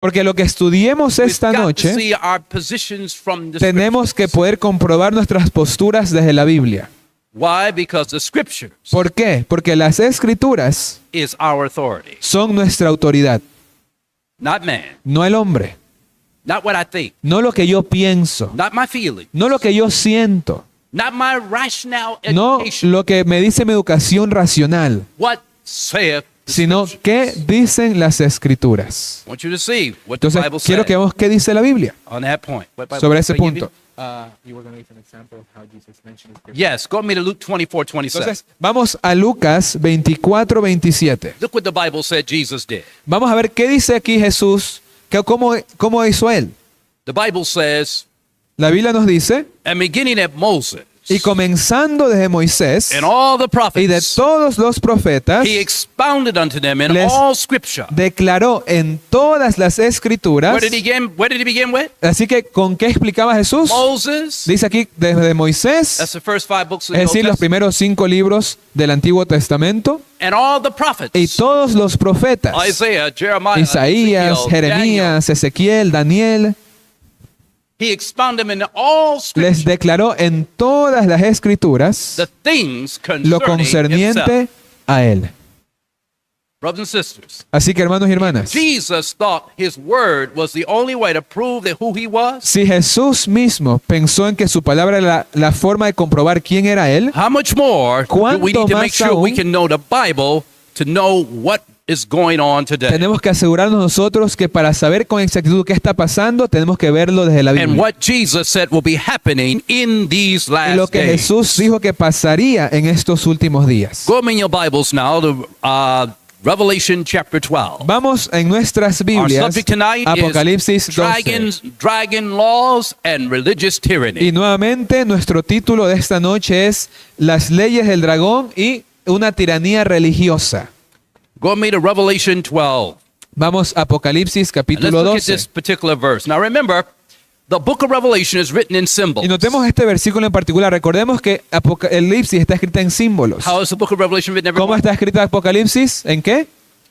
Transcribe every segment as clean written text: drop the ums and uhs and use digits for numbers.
Porque lo que estudiemos esta we've got to noche, see our positions from the tenemos que scriptures. poder comprobar nuestras posturas desde la Biblia. Why? Because the scriptures ¿Por qué? Porque las escrituras is our authority, son nuestra autoridad, not man, no el hombre, not what I think, no lo que yo pienso, not my feeling, no lo que yo siento, not my rational no education. lo que me dice mi educación racional, What saith the sino scriptures? qué dicen las escrituras. I want you to see what the Entonces, Bible quiero says que veamos qué dice la Biblia on that point. What Bible sobre verse ese I give you? punto. You were going to give an example of how Jesus mentioned his Yes, go with me to Luke 24:27. Entonces, vamos a Lucas 24, 27. Look what the Bible said Jesus did. Vamos a ver qué dice aquí Jesús, cómo hizo él. The Bible says, La Biblia nos dice, and beginning at Moses y comenzando desde Moisés and all the y de prophets, todos los profetas, he expounded unto them in les all scripture. declaró en todas las escrituras. Where did he begin with? Así que, ¿con qué explicaba Jesús? Moses. Dice aquí, desde That's Moisés, the first 5 books of es the Old decir, los Testament. primeros 5 libros del Antiguo Testamento, And all the prophets. y todos los profetas, Isaiah, Jeremiah, Isaías, Ezekiel, Daniel. Jeremías, Ezequiel, Daniel, He expounded them in all les scripture declaró en todas las escrituras the things lo concerning himself. concerniente a él. Brothers and sisters, Así que, hermanos y hermanas, Jesus thought his word was the only way to prove that who he was. si Jesús mismo pensó en que su palabra era la forma de comprobar quién era él, How much more do we need to make más sure we aún? can know the Bible to know what is going on today tenemos que asegurarnos nosotros que para saber con exactitud qué está pasando, tenemos que verlo desde la and Biblia. what Jesus said will be happening in these Y lo last que days. Jesús dijo que pasaría en estos últimos días. Go in your Bibles now to Revelation chapter 12. Vamos en nuestras Our Biblias, subject tonight Apocalipsis is 12. dragon laws and religious tyranny. Y nuevamente nuestro título de esta noche es Las leyes del dragón y una tiranía religiosa. Go with me to Revelation 12. Vamos a Apocalipsis And let's capítulo look at 12. this particular verse. Now remember, the book of Revelation is written in symbols. Y notemos este versículo en particular. Recordemos que Apocalipsis está escrita en símbolos. How is the book of Revelation written? ¿Cómo Everyone? está escrita Apocalipsis? ¿En qué?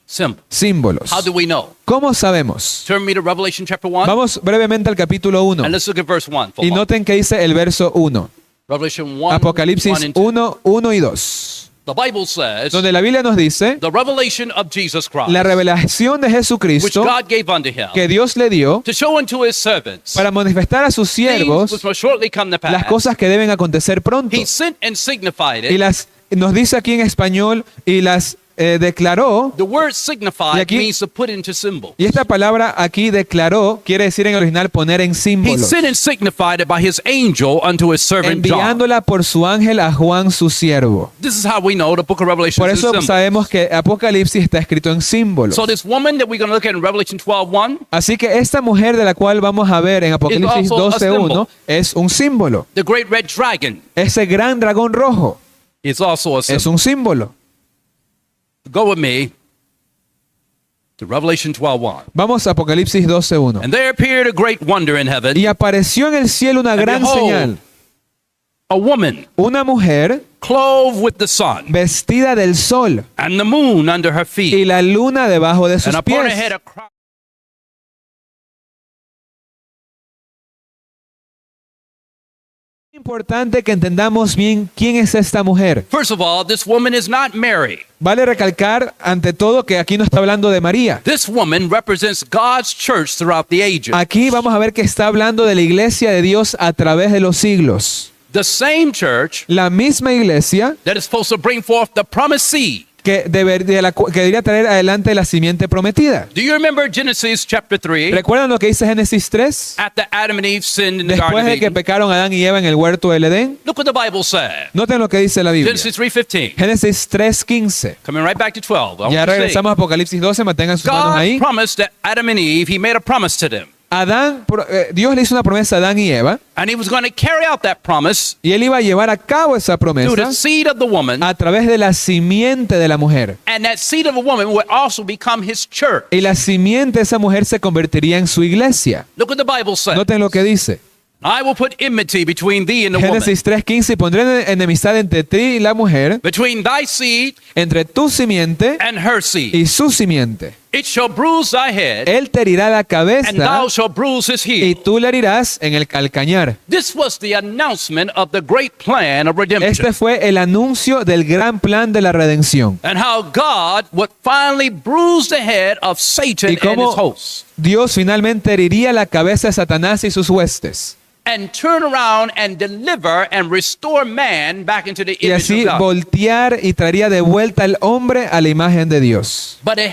Symbol. Símbolos. How do we know? ¿Cómo sabemos? Turn me to Revelation chapter 1. Vamos brevemente al capítulo 1. And let's look at verse 1. Y noten que dice el verso 1. Revelation 1, 1 Apocalipsis and 2. 1, 1 y 2. The Bible says, Donde la Biblia nos dice the revelation of Jesus Christ, la revelación de which Jesucristo God gave unto him, que Dios le dio to show unto his servants para manifestar a sus things siervos which must shortly come to las pass. cosas que deben acontecer pronto. He sent and signified Y it. nos dice aquí en español y las declaró. The word Y signified aquí- means to put into symbol. Y esta palabra aquí declaró quiere decir en el original poner en He símbolos, sent and signified it by his angel unto his servant John. enviándola por su ángel a Juan su siervo. This is how we know the book of Revelation Por is a eso symbol. sabemos que Apocalipsis está escrito en símbolos. So this woman that we're going to look at in Revelation 12:1 Así que esta mujer de la cual vamos a ver en Apocalipsis It's also a 12:1 es un símbolo. the great red dragon Ese gran dragón rojo is also a es symbol. un símbolo. Go with me to Revelation 12:1. Vamos a Apocalipsis 12:1. And there appeared a great wonder in heaven, Y apareció en el cielo una And gran behold, señal, a woman una mujer clothed with the sun, vestida del sol and the moon under her y feet, la luna debajo de sus and upon her pies. head a crown. Es importante que entendamos bien quién es esta mujer. First of all, this woman is not Mary. Vale recalcar ante todo que aquí no está hablando de María. This woman represents God's church throughout the ages. Aquí vamos a ver que está hablando de la iglesia de Dios a través de los siglos. The same church La misma iglesia that is supposed to bring forth the promised seed. que debería traer adelante la simiente prometida. Do you remember Genesis chapter 3? ¿Recuerdan lo que dice Génesis 3? After Adam and Eve sinned in the Después Garden of de que Eden. pecaron Adán y Eva en el huerto del Edén. Look what the Bible said. Noten lo que dice la Biblia. Genesis 3:15. Génesis 3:15. Coming right back to 12. I Ya want to say, regresamos a Apocalipsis 12, mantengan sus manos God ahí. promised that Adam and Eve, he made a promise to them. Dios le hizo una promesa a Adán y Eva And he was going to carry out that promise y él iba a llevar a cabo esa through promesa the seed of the woman. a través de la simiente de la mujer. And that seed of a woman would also become his church. Y la simiente de esa mujer se convertiría en su iglesia. Look what the Bible says. Noten lo que dice. I will put enmity between thee and the woman, Génesis 3:15, y pondré enemistad entre ti y la mujer, between thy seed entre tu simiente and her seed. y su simiente. It shall bruise thy head, Él te herirá la and cabeza thou shalt bruise his y heel. tú le herirás en el calcañar. This was the announcement of the great plan of redemption, Este fue el anuncio del gran plan de la redención. and how God would finally bruise the head of Satan Y and his cómo hosts, Dios finalmente heriría la cabeza de Satanás y sus huestes. and turn around and deliver and restore man back into the Y image así of God. voltear y traería de vuelta al hombre a la imagen de Dios. But it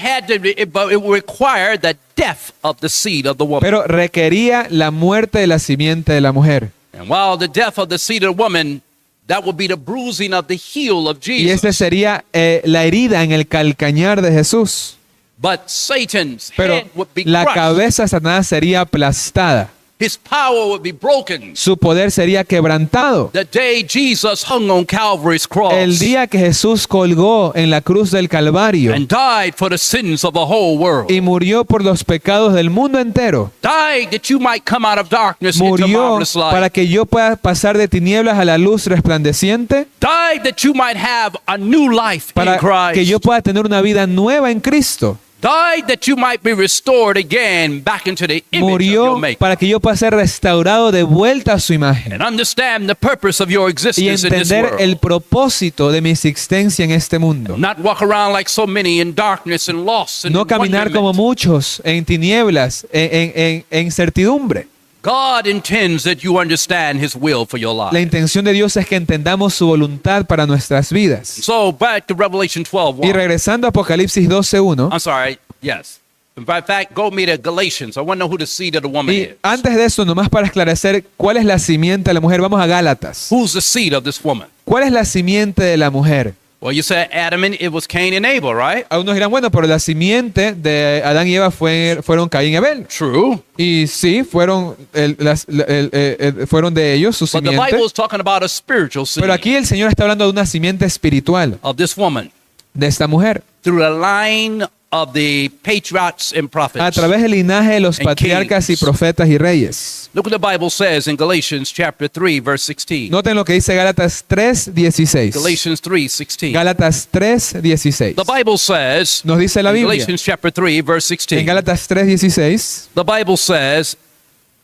required the death of the seed of the woman. Pero requería la muerte de la simiente de la mujer. And while the death of the seed of the woman, that would be the bruising of the heel of Y este Jesus. sería la herida en el calcañar de Jesús. But Satan's Pero head would be la crushed. cabeza de Satanás sería aplastada. His power would be broken. Su poder sería quebrantado. The day Jesus hung on Calvary's cross El día que Jesús colgó en la cruz del Calvario and died for the sins of the whole world. y murió por los pecados del mundo entero. Died that you might come out of darkness into Murió marvelous light. para que yo pueda pasar de tinieblas a la luz resplandeciente, Died that you might have a new life in para que yo Christ. pueda tener una vida nueva en Cristo. Died that you might be restored again back into the image of your Murió Maker. para que yo pueda ser restaurado de vuelta a su imagen And understand the purpose of your y existence in this entender world. el propósito de mi existencia en este mundo. Not walk around like so many in darkness and lost and No caminar como wonderment. muchos en tinieblas, en incertidumbre. God intends that you understand His will for your La life. intención de Dios es que entendamos su voluntad para nuestras vidas. So back to Revelation 12:1. Y regresando a Apocalipsis 12:1, I'm sorry. Yes. In fact, go me to Galatians. I want to know who the seed of the woman y is. antes de eso, nomás para esclarecer cuál es la simiente de la mujer, vamos a Gálatas. Who's the seed of this woman? ¿Cuál es la simiente de la mujer? Well, you said Adam and it was Cain and Abel, right? Algunos dirán, bueno, pero la simiente de Adán y Eva fueron Caín y Abel. True. Y sí, fueron de ellos, su But the simiente. Bible is talking about a spiritual seed Pero aquí el Señor está hablando de una simiente espiritual of this woman de esta mujer. through the line of the patriarchs and A prophets. través del linaje de los And patriarcas y kings. profetas y reyes. Look what the Bible says in Galatians chapter 3, verse 16. Noten lo que dice Gálatas 3:16. Galatians 3:16. Gálatas 3:16. The Bible says, Nos dice la in Biblia. Galatians chapter 3, verse En 16, Gálatas 3:16. the Bible says,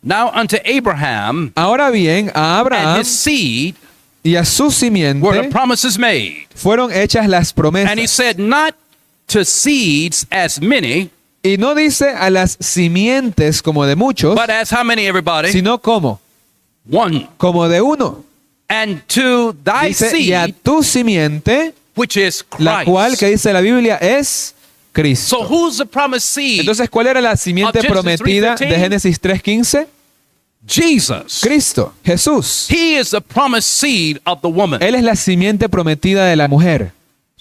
now unto Abraham Ahora bien, a and Abraham his seed y a su were the simiente promises made. fueron hechas las And he promesas. said, not to seeds as many, Y no dice a las simientes como de muchos, but as how many, everybody? sino como de uno. And to thy Dice, y a seed, tu simiente, which is la cual, que Christ. dice la Biblia, es So Cristo. who's the promised seed? Entonces, ¿cuál era la simiente Of Genesis prometida 3:15? de Génesis 3:15? Jesus. Cristo, Jesús. He is the promised seed of the woman. Él es la simiente prometida de la mujer.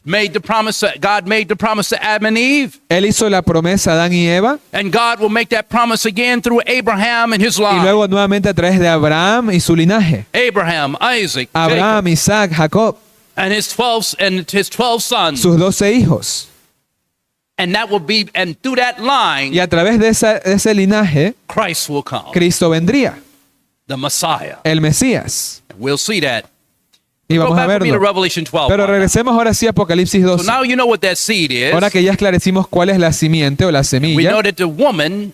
God made the promise to Adam and Eve, Él hizo la promesa a Adán y Eva, and God will make that promise again through Abraham and his y line. luego nuevamente a través de Abraham y su linaje. Abraham, Isaac, Jacob, Abraham, Isaac, Jacob, and his 12 sons. sus 12 hijos. And that will be, and through that line, Y a través de ese linaje, Christ will come, Cristo vendría, the Messiah. el Mesías. We'll see that. Y Go vamos a back with me to verlo. Revelation 12. Pero regresemos ahora sí a Apocalipsis So 12. now you know what that seed is. Ahora que ya esclarecimos cuál es la simiente o la We semilla, know that the woman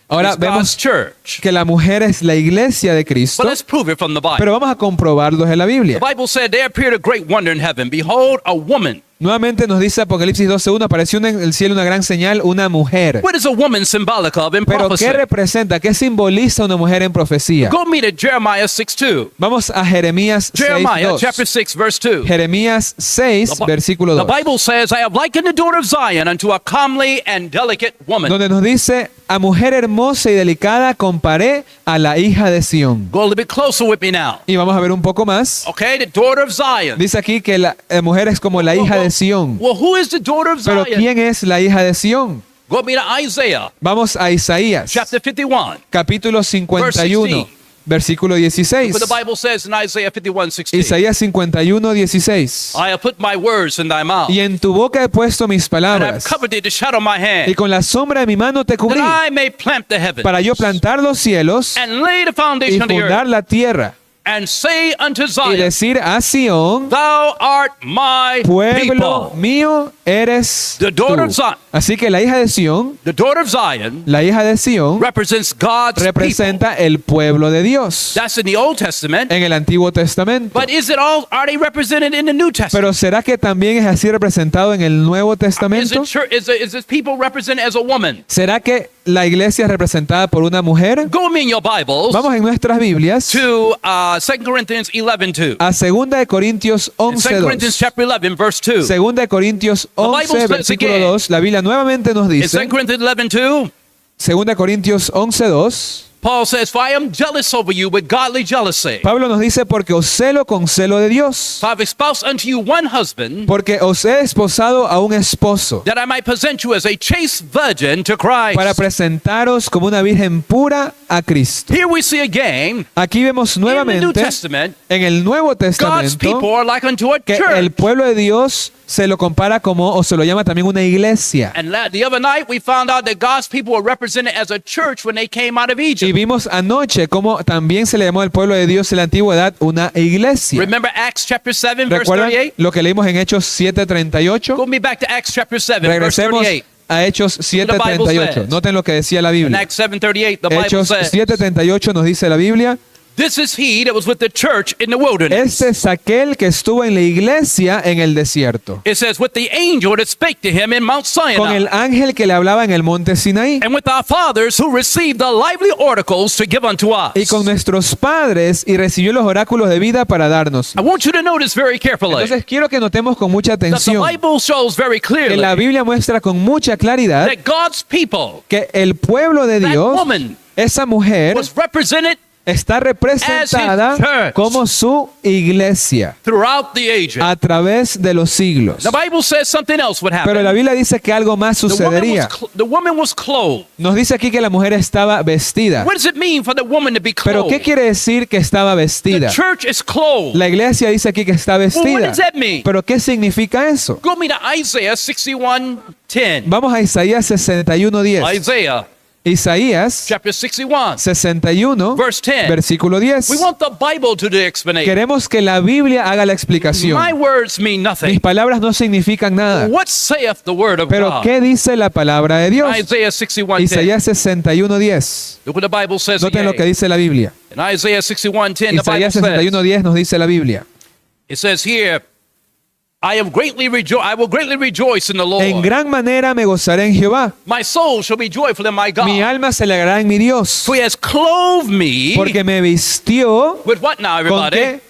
ahora is God's vemos church. que la mujer es la iglesia de But Cristo, let's prove it from the Bible. pero vamos a comprobarlo en la Biblia. The Bible said, there appeared a great wonder in heaven. Behold, a woman. Nuevamente nos dice Apocalipsis 12:1, apareció en el cielo una gran señal, una mujer. What is a woman symbolic of in Pero prophecy? ¿qué representa? ¿Qué simboliza una mujer en profecía? Go me to Jeremiah 6:2. Vamos a Jeremías Jeremiah 6:2. chapter 6, verse 2. Jeremías 6, versículo The 2. Bible says, I have likened the daughter of Zion unto a comely and delicate woman. Donde nos dice, a mujer hermosa y delicada comparé a la hija de Sión. Go a little bit closer with me now. Y vamos a ver un poco más. Okay, the daughter of Zion. Dice aquí que la mujer es como la hija de Sión. Well, who is the daughter of Pero Zion? ¿quién es la hija de Sión? Go me to Isaiah Vamos a Isaías, chapter 51. capítulo 51, versículo 16. What the Bible says in Isaiah 51:16. Isaías 51, 16. I have put my words in thy mouth, Y en tu boca he puesto mis and I've palabras, covered thee the shadow of my hand, y con la sombra de mi mano te cubrí, that I may plant the heavens para yo plantar los cielos and lay the y foundation of the earth. fundar la tierra. and say unto y Zion, decir a Sión, Thou art my pueblo people. mío eres The daughter tú. of Zion. Así que la hija de Sión, The daughter of Zion la hija de Sión, represents God's people. representa el pueblo de Dios That's in the Old Testament. en el Antiguo Testamento. But is it all? Are they represented in the New Testament? Pero ¿será que también es así representado en el Nuevo Is Testamento? this people represented as a woman? ¿Será que la iglesia es representada por una mujer? Go me in your Bibles Vamos en nuestras Biblias to 2 Corinthians 11:2. a 2 de Corintios In 2 Corinthians 11:2. chapter 11, verse 2. 2 de Corintios Bible 11, says versículo again. 2, la Biblia nuevamente nos In dice, 2 Corinthians 11:2, 2 de Corintios 11:2, Paul says, For I am jealous over you with godly jealousy. Pablo nos dice, porque os celo con celo de Dios, For I have espoused unto you one husband, porque os he esposado a un esposo, that I might present you as a chaste virgin to Christ. para presentaros como una virgen pura a Cristo. Here we see again, Aquí vemos in the New nuevamente Testament, en el Nuevo God's Testamento people are like unto a que el church. pueblo de Dios se lo compara como, o se lo llama también una iglesia. And the other night we found out that God's people were represented as a church when they came out of Y Egypt. vimos anoche cómo también se le llamó al pueblo de Dios en la antigüedad una iglesia. Remember Acts chapter 7, verse ¿Recuerdan 38? lo que leímos en Hechos 7:38? Go me back to Acts chapter 7, verse Regresemos 38. a Hechos 7:38. says. Noten lo que decía la In Biblia. Acts 7:38, the Bible Hechos says, 7:38 nos dice la Biblia, This is he that was with the church in the wilderness. este es aquel que estuvo en la iglesia en el desierto, It says, with the angel that spake to him in Mount con el Sinai, ángel que le hablaba en el monte Sinaí, and with our fathers who received the lively oracles to give unto us. y con nuestros padres, y recibió los oráculos de vida para darnos. I want you to notice very carefully Entonces quiero que notemos con mucha that the atención Bible shows very que la clearly Biblia muestra con mucha claridad that God's people, que el pueblo de that Dios, woman, esa mujer, was represented está representada as his church. como su iglesia throughout the ages. a través de los siglos. The Bible says something else would happen. Pero la Biblia dice que algo más sucedería. The woman was clothed. Nos dice aquí que la mujer estaba vestida. What does it mean for the woman to be Pero clothed? ¿qué quiere decir que estaba The vestida? church is clothed. La iglesia dice aquí que está Well, what vestida. does that mean? Pero ¿qué significa eso? Go me to Isaiah 61:10. Vamos a Isaías 61:10. Isaiah Isaías chapter 61, 61, verse 10. versículo 10. We want the Bible to do the explanation. Queremos que la Biblia haga la explicación. My words mean Mis nothing. palabras no significan nada. What saith the word of Pero God? ¿qué dice la palabra de Dios? Isaiah 61:10. Isaías 61:10. Look what the Bible says Noten lo que again. dice la Biblia. In Isaiah 61:10, the Bible Isaías says, 61:10 nos dice la Biblia. it says here, I will greatly rejoice in the Lord. En gran manera me gozaré en Jehová. My soul shall be joyful in my God. Mi alma se alegrará en mi Dios. For he has clothed me Porque me vistió with what now, ¿con everybody? qué?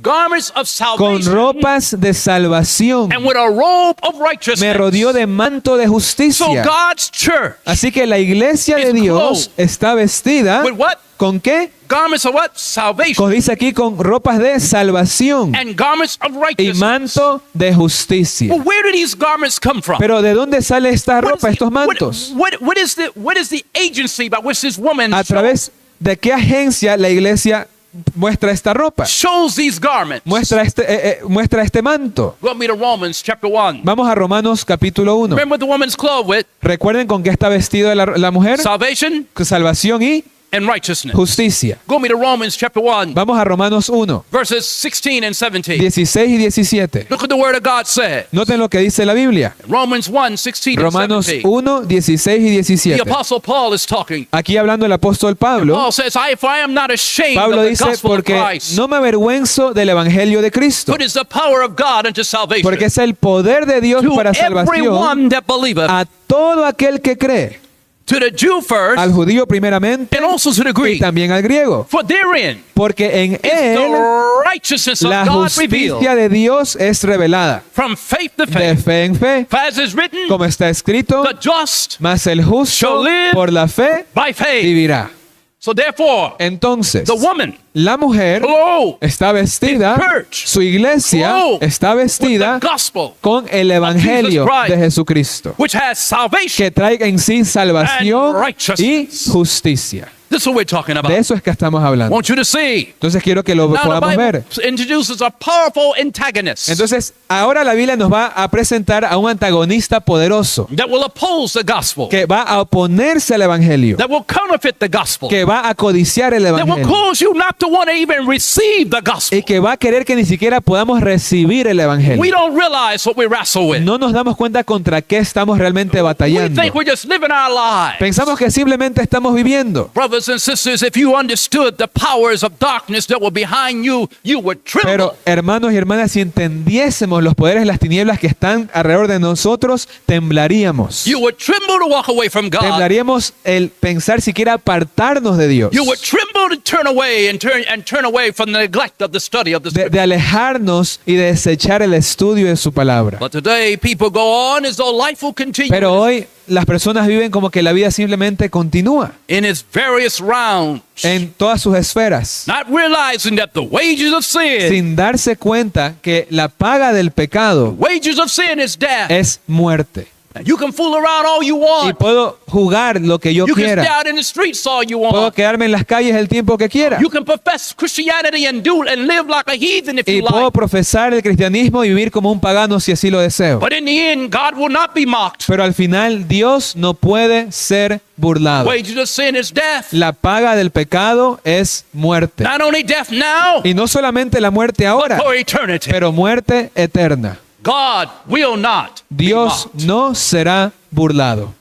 Garments of Con salvation ropas de salvación. and with a robe of righteousness. Me rodeó de manto de So justicia. God's church Así que la iglesia de is Dios está vestida with what? ¿con qué? Garments of what? Salvation. Como dice aquí, con ropas de salvación And garments of y righteousness. manto de justicia. Well, where do these garments come from? Pero ¿de dónde sale esta What is ropa, the- estos mantos? what is the agency by which this woman ¿A través de qué agencia la iglesia muestra esta ropa? shows these garments? Muestra este manto. Go with me to Romans chapter 1. Vamos a Romanos capítulo 1. Remember what the woman's clothed with? Recuerden con qué está vestida la mujer. Salvation Salvación y and righteousness. justicia. Go with me to Romans chapter 1, Vamos a Romanos 1, verses 16 and 17. 16 y 17. Look what the word of God said. Noten lo que dice la Biblia. Romans 1, 16 and Romanos 17. 1, 16 y The 17. apostle Paul is talking. Aquí hablando el apóstol Pablo. Paul says, For I am not ashamed Pablo of the dice, gospel of porque Christ, no me avergüenzo del evangelio de Cristo, for it is the power of God unto salvation porque es el poder de Dios to para salvación everyone that believeth, a todo aquel que cree, to the Jew first, al judío primeramente and also to the y Greek. también al griego, For therein porque en is él the righteousness of la God revealed justicia de Dios es revelada, from faith to de faith. fe en fe, For as is written, como está escrito, the just mas el justo shall live por la fe by faith. vivirá. So therefore, Entonces, the woman la mujer clothed está vestida, church, su iglesia clothed está with vestida the gospel, con el evangelio Christ, de Jesucristo, which has salvation. que traiga en sí salvación And righteousness. y justicia. This is what we're talking about. De eso es que estamos I hablando. want you to see. Entonces quiero que lo Now the podamos Bible ver. introduces a powerful antagonist Entonces, ahora la Biblia nos va a presentar a un antagonista poderoso that will oppose the gospel, que va a oponerse al evangelio, that will counterfeit the gospel, que va a codiciar el that will evangelio cause you not to want to even receive the gospel. y que va a querer que ni siquiera podamos recibir el We evangelio. don't realize what we wrestle with. No nos damos cuenta contra qué estamos realmente We batallando. think we're just living our lives. Pensamos que simplemente estamos viviendo. Brothers and sisters, if you understood the powers of darkness that were behind you, you would tremble. Pero hermanos y hermanas, si entendiésemos los poderes de las tinieblas que están alrededor de nosotros, temblaríamos. You would tremble to walk away from God. Temblaríamos el pensar siquiera apartarnos de Dios. You would tremble to turn away and turn away from the neglect of the study of the De Scripture. alejarnos y de desechar el estudio de su palabra. But today, people go on as though life will continue Pero hoy las personas viven como que la vida simplemente continúa in its various rounds, en todas sus esferas, not realizing that the wages of sin, sin darse cuenta que la paga del pecado wages of sin is death. es muerte. And you can fool around all you Y want. puedo jugar lo que yo You can stay quiera. out in the streets all you Puedo want. quedarme en las calles el tiempo que quiera. You can profess Christianity and live like a heathen if Y you puedo like. profesar el cristianismo y vivir como un pagano si así lo deseo. But in the end, God will not be mocked. Pero al final Dios no puede ser burlado. Wages of sin is death. La paga del pecado es muerte. Not only death now, Y no solamente la muerte ahora, for eternity. pero muerte eterna. God will not be Dios mocked. no será burlado.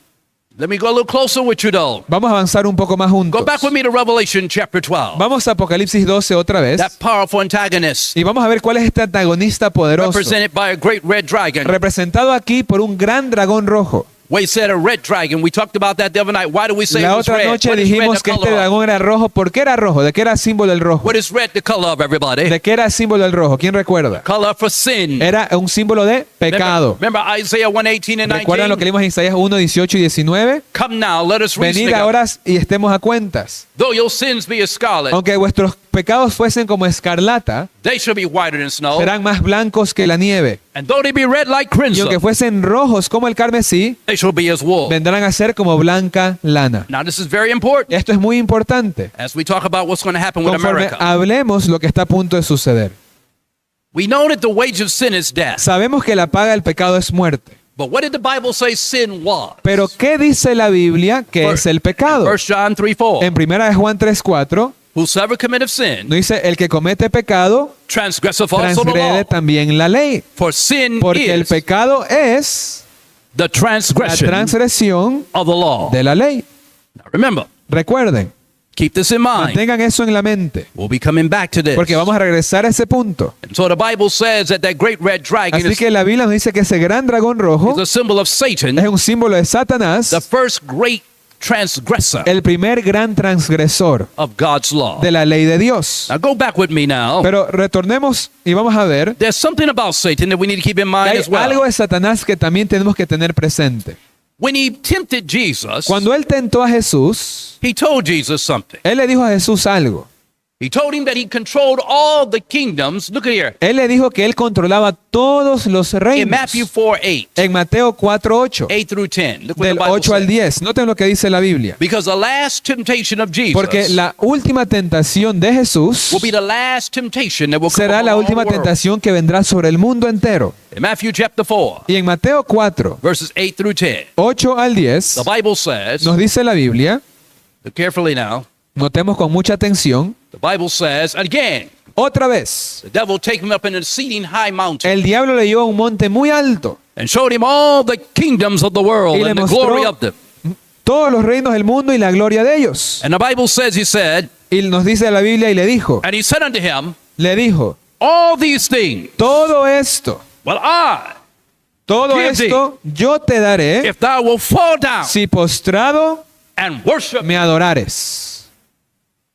Let me go a little closer with you though. Vamos a avanzar un poco más juntos. Go back with me to Revelation chapter 12. Vamos a Apocalipsis 12 otra vez. That powerful antagonist Y vamos a ver cuál es este antagonista poderoso. represented by a great red dragon. Representado aquí por un gran dragón rojo. We said a red dragon. We talked about that the other night. Why do we say La it was otra red? noche What is red dijimos the que este color of? dragón era rojo. ¿Por qué era rojo? ¿De qué era símbolo el rojo? What is red the color of, everybody? ¿De qué era símbolo el rojo? ¿Quién recuerda? Color for sin. Era un símbolo de pecado. Remember Isaiah 1:18 and ¿Recuerdan lo que 19? leímos en Isaías 1, 18 y 19? Come now, let us reason Venid together. ahora y estemos a cuentas. Though your sins be as scarlet, Aunque vuestros pecados fuesen como escarlata, they shall be whiter than snow. serán más blancos que la nieve. And though they be red like Y crimson, aunque fuesen rojos como el carmesí, they shall be as wool. vendrán a ser como blanca lana. Now this is very important Esto es muy importante. as we talk about what's going to happen with Conforme America. hablemos lo que está a punto de suceder. We know that the wage of sin is death. Sabemos que la paga del pecado es muerte. But what did the Bible say sin was? Pero ¿qué dice la Biblia que es el pecado? 1 John 3:4. En 1 de Juan 3:4 Whosoever committeth sin, nos dice, el que comete pecado transgresseth also the transgrede law. también la ley. For sin Porque el is pecado es the la transgression transgresión of the law. de la ley. Now remember, Recuerden, keep this in mind. mantengan eso en la mente, We'll be coming back to this. porque vamos a regresar a ese punto. And so the Bible says that great red dragon Así que la Biblia nos dice que ese gran dragón rojo is a symbol of Satan, es un símbolo de Satanás, the first great transgressor el primer gran transgresor of God's law. de la ley de Dios. Now go back with me now. Pero retornemos y vamos a ver, There's something about Satan that we need to keep in mind hay as well. algo de Satanás que también tenemos que tener presente. When he tempted Jesus, Cuando él tentó a Jesús, he told Jesus something. él le dijo a Jesús algo. He told him that he controlled all the kingdoms. Look at here. Él le dijo que él controlaba todos los In reinos. Matthew 4:8, En Mateo 4:8, 8 through 10. Look what the del Bible 8 al says. 10. Noten lo que dice la Biblia. Because the last temptation of Jesus Porque la última tentación de Jesús will be the last temptation that will come será upon la all the última world. tentación que vendrá sobre el mundo entero. In Matthew chapter 4, Y en Mateo 4, verses 8 through 10, 8 al 10, the Bible says, nos dice la Biblia, look carefully now, notemos con mucha atención, the Bible says, again, otra vez, the devil take him up in an exceeding high mountain el diablo le llevó a un monte muy alto and showed him all the kingdoms of the world y le and the glory of mostró them. todos los reinos del mundo y la gloria de ellos. And the Bible says, he said, Y nos dice la Biblia y le dijo, and he said unto him, all these things todo esto, will I, todo Give thee. esto yo te daré if thou wilt fall down si postrado and worship me. me adorares.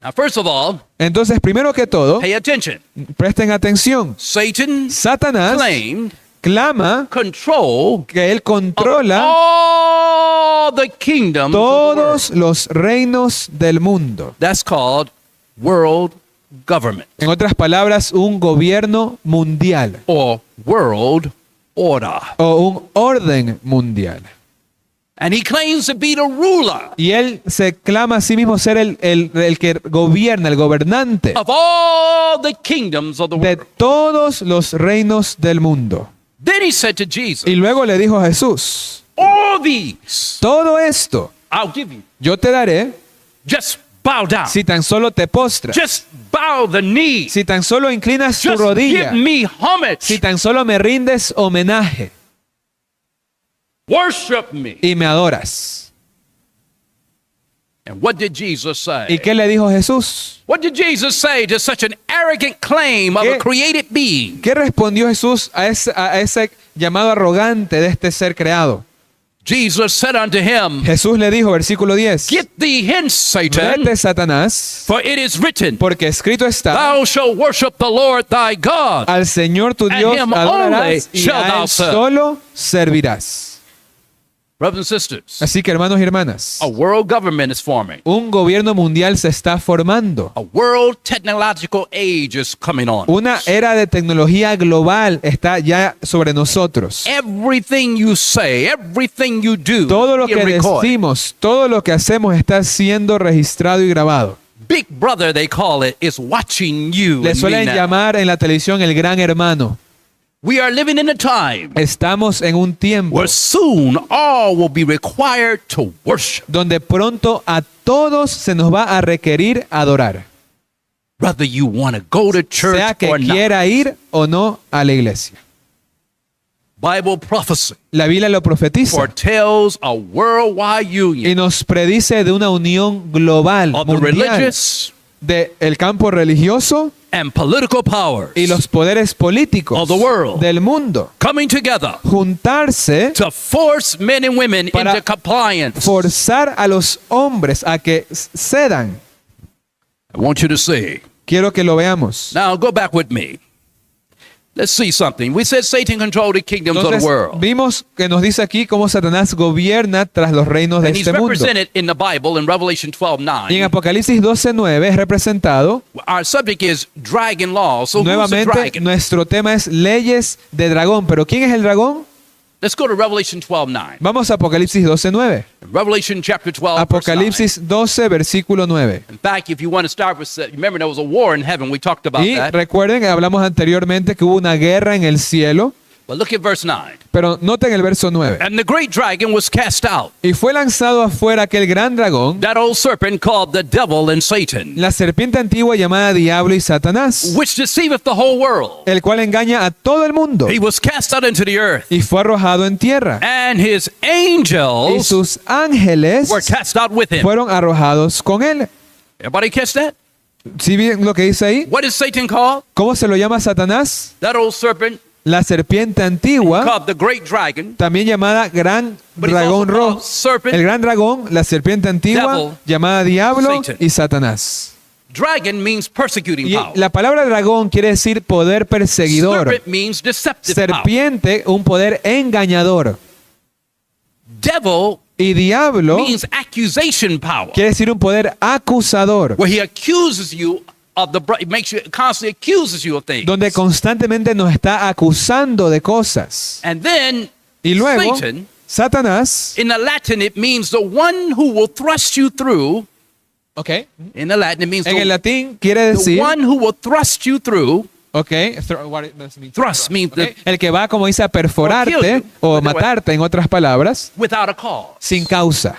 Now, first of all, Entonces, primero que todo, pay attention. presten atención. Satan Satanás claimed clama control que él of controla all the kingdoms of the world. todos los reinos del mundo. That's called world government En otras palabras, un gobierno mundial or world order. o un orden mundial. And he claims to be the ruler Y él se clama a sí mismo ser el que gobierna, el gobernante of all the kingdoms of the de world. todos los reinos del mundo. Then he said to Jesus, Y luego le dijo a Jesús, all these todo esto I'll give you. yo te daré Just bow down. si tan solo te postras, Just bow the knee. si tan solo inclinas tu Just rodilla, give me homage. si tan solo me rindes homenaje Worship me. y me adoras. And what did Jesus say? ¿Y qué le dijo Jesús? What did Jesus say to such an arrogant claim of ¿Qué? a created being? ¿Qué respondió Jesús a ese llamado arrogante de este ser creado? Jesus said unto him, Jesús le dijo, versículo 10, get thee hence, Satan, vete, Satanás, for it is written, porque escrito está, thou shalt worship the Lord thy God. al Señor tu And Dios him adorarás only y shalt a thou Él serve. solo servirás. Brothers and sisters, Así que, hermanos y hermanas, a world government is forming. un gobierno mundial se está formando. A world technological age is coming on. Una era de tecnología global está ya sobre nosotros. Everything you say, everything you do, Todo lo is que recorded. decimos, todo lo que hacemos está siendo registrado y grabado. Big Brother, they call it, is watching you. Le and me suelen now. llamar en la televisión el gran hermano. We are living in a time Estamos en un tiempo where soon all will be required to worship, donde pronto a todos se nos va a requerir adorar, whether you want to go to church sea que or not. quiera ir o no a la iglesia. Bible prophecy La Biblia lo profetiza foretells a worldwide y union nos predice de una unión global, of the mundial, religious del campo religioso and political powers y los poderes políticos of the world del mundo. coming together Juntarse to force men and women Para into compliance. forzar a los hombres a que cedan. I want you to see. Quiero que lo veamos. Now go back with me. Let's see something. We said Satan controlled the kingdoms of Entonces, the world. vimos que nos dice aquí cómo Satanás gobierna tras los reinos de And he's este mundo. represented in the Bible in Revelation Y en 12:9. Apocalipsis 12:9 es representado. Our subject is dragon law. So who's the Nuevamente, dragon? nuestro tema es leyes de dragón. ¿Pero quién es el dragón? Let's go to Revelation 12:9. Vamos a Apocalipsis 12:9. Revelation chapter 12, verse 9. Apocalipsis 12, versículo 9. In fact, if you want to start with, remember there was a war in heaven. We talked about Y that. recuerden que hablamos anteriormente que hubo una guerra en el cielo. But look at verse 9. Pero noten el verso 9. And the great dragon was cast out, Y fue lanzado afuera aquel gran dragón, that old serpent called the devil and Satan, la serpiente antigua llamada Diablo y Satanás, which deceiveth the whole world. el cual engaña a todo el mundo. He was cast out into the earth, Y fue arrojado en tierra. and his Y angels sus ángeles were cast out with him. fueron arrojados con él. Everybody catch that? ¿Sí ven lo que dice ahí? What is Satan called? ¿Cómo se lo llama Satanás? That old serpent La serpiente antigua, called the great dragon. también llamada gran But he's dragón also rojo. called serpent. El gran dragón, la serpiente antigua, Devil, llamada Diablo Satan. y Satanás. Dragon means persecuting Y power. la palabra dragón quiere decir poder perseguidor. Serpent means deceptive power. Serpiente, un poder engañador. Devil Y diablo means accusation power, quiere decir un poder acusador, where he accuses you of the, he makes you, constantly accuses you of things. donde constantemente nos está acusando de cosas. And then Y luego, Satan, Satanás, in the Latin, it means the one who will thrust you through. okay, In the Latin, it means en el the latín quiere the decir, one who will thrust you through. okay, what does it mean? Thrust means Okay, the, el que va, como dice, a Or kill perforarte you. o By the way. matarte, en otras palabras, without a cause. sin causa.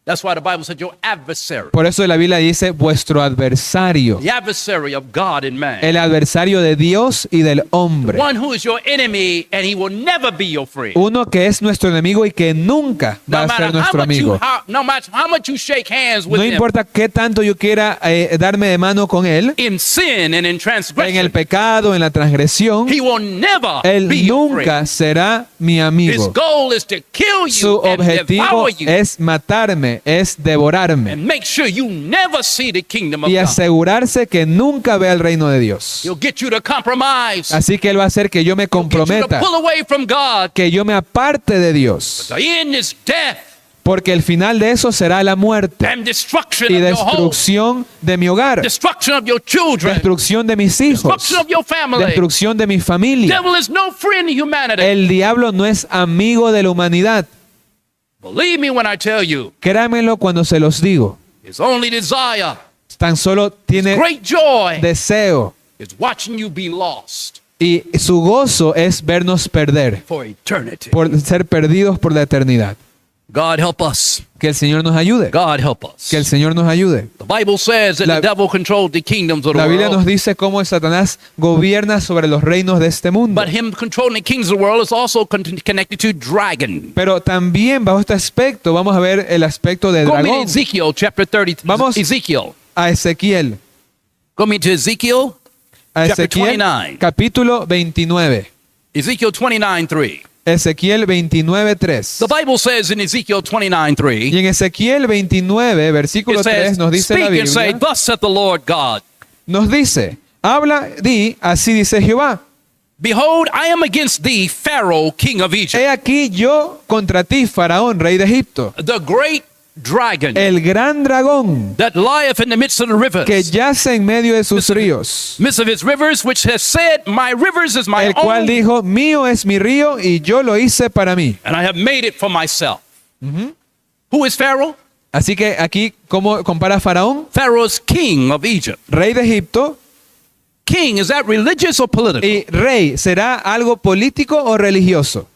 That's why the Bible said your adversary. Por eso la Biblia dice vuestro adversario, The adversary of God and man. el adversario de Dios y del hombre. One who is your enemy and he will never be your friend. Uno que es nuestro enemigo y que nunca va a ser nuestro amigo. No matter how much you shake hands with No him importa qué tanto yo quiera darme de mano con él, in sin and in en el transgression, pecado, en la transgresión, he will never él be your friend. nunca será mi His amigo. goal is to kill Su you and objetivo devour you es matarme, es devorarme and make sure you never see the kingdom of y God. asegurarse que nunca vea el reino de Dios. He'll get you to compromise. Así que él va a hacer que yo me He'll get you to comprometa, pull away from God. que yo me aparte de Dios, The end is death porque el final de eso será la muerte and destruction y of your home, destrucción de mi hogar, destruction of your children, destrucción de mis hijos, destruction of your family. destrucción de mi familia. Devil is no friend of humanity. El diablo no es amigo de la humanidad. Believe me when I tell you, Créanmelo cuando se los digo. his only desire, Tan solo tiene great joy, deseo is watching you be lost y su gozo es vernos perder, for eternity. por ser perdidos por la eternidad. God help us. Que el Señor nos ayude. God help us. Que el Señor nos ayude. The Bible says that La- the devil controlled the kingdoms of the La Biblia nos world. dice cómo Satanás gobierna sobre los reinos de este mundo. But him controlling the kings of the world is also connected to dragon. Pero también bajo este aspecto vamos a ver el aspecto de Go me to dragón. Ezekiel chapter 30. Vamos. Ezekiel. A Ezequiel. Go me to Ezekiel. A Chapter Ezequiel 29. capítulo 29. Ezekiel 29:3. Ezequiel 29:3. The Bible says in Ezekiel Y 29:3, en Ezequiel 29, versículo it 3 says, nos dice la "Speak and say, Biblia, thus saith the Lord God, nos dice, habla, di, así dice Jehová. behold, I am against thee, Pharaoh, king of Egypt, He aquí yo contra ti, Faraón, rey de Egipto, the great dragon el gran dragón that lieth in the midst of the rivers, que yace en medio de sus ríos, midst of his rivers, which has said, my rivers is my el cual own, dijo, mío es mi río y yo lo hice para mí. and I have made it for myself." Who is Pharaoh? Así que aquí, ¿cómo compara Faraón? Pharaoh is king of Egypt. Rey de Egipto. King, is that religious or political? Y rey, ¿será algo político o religioso?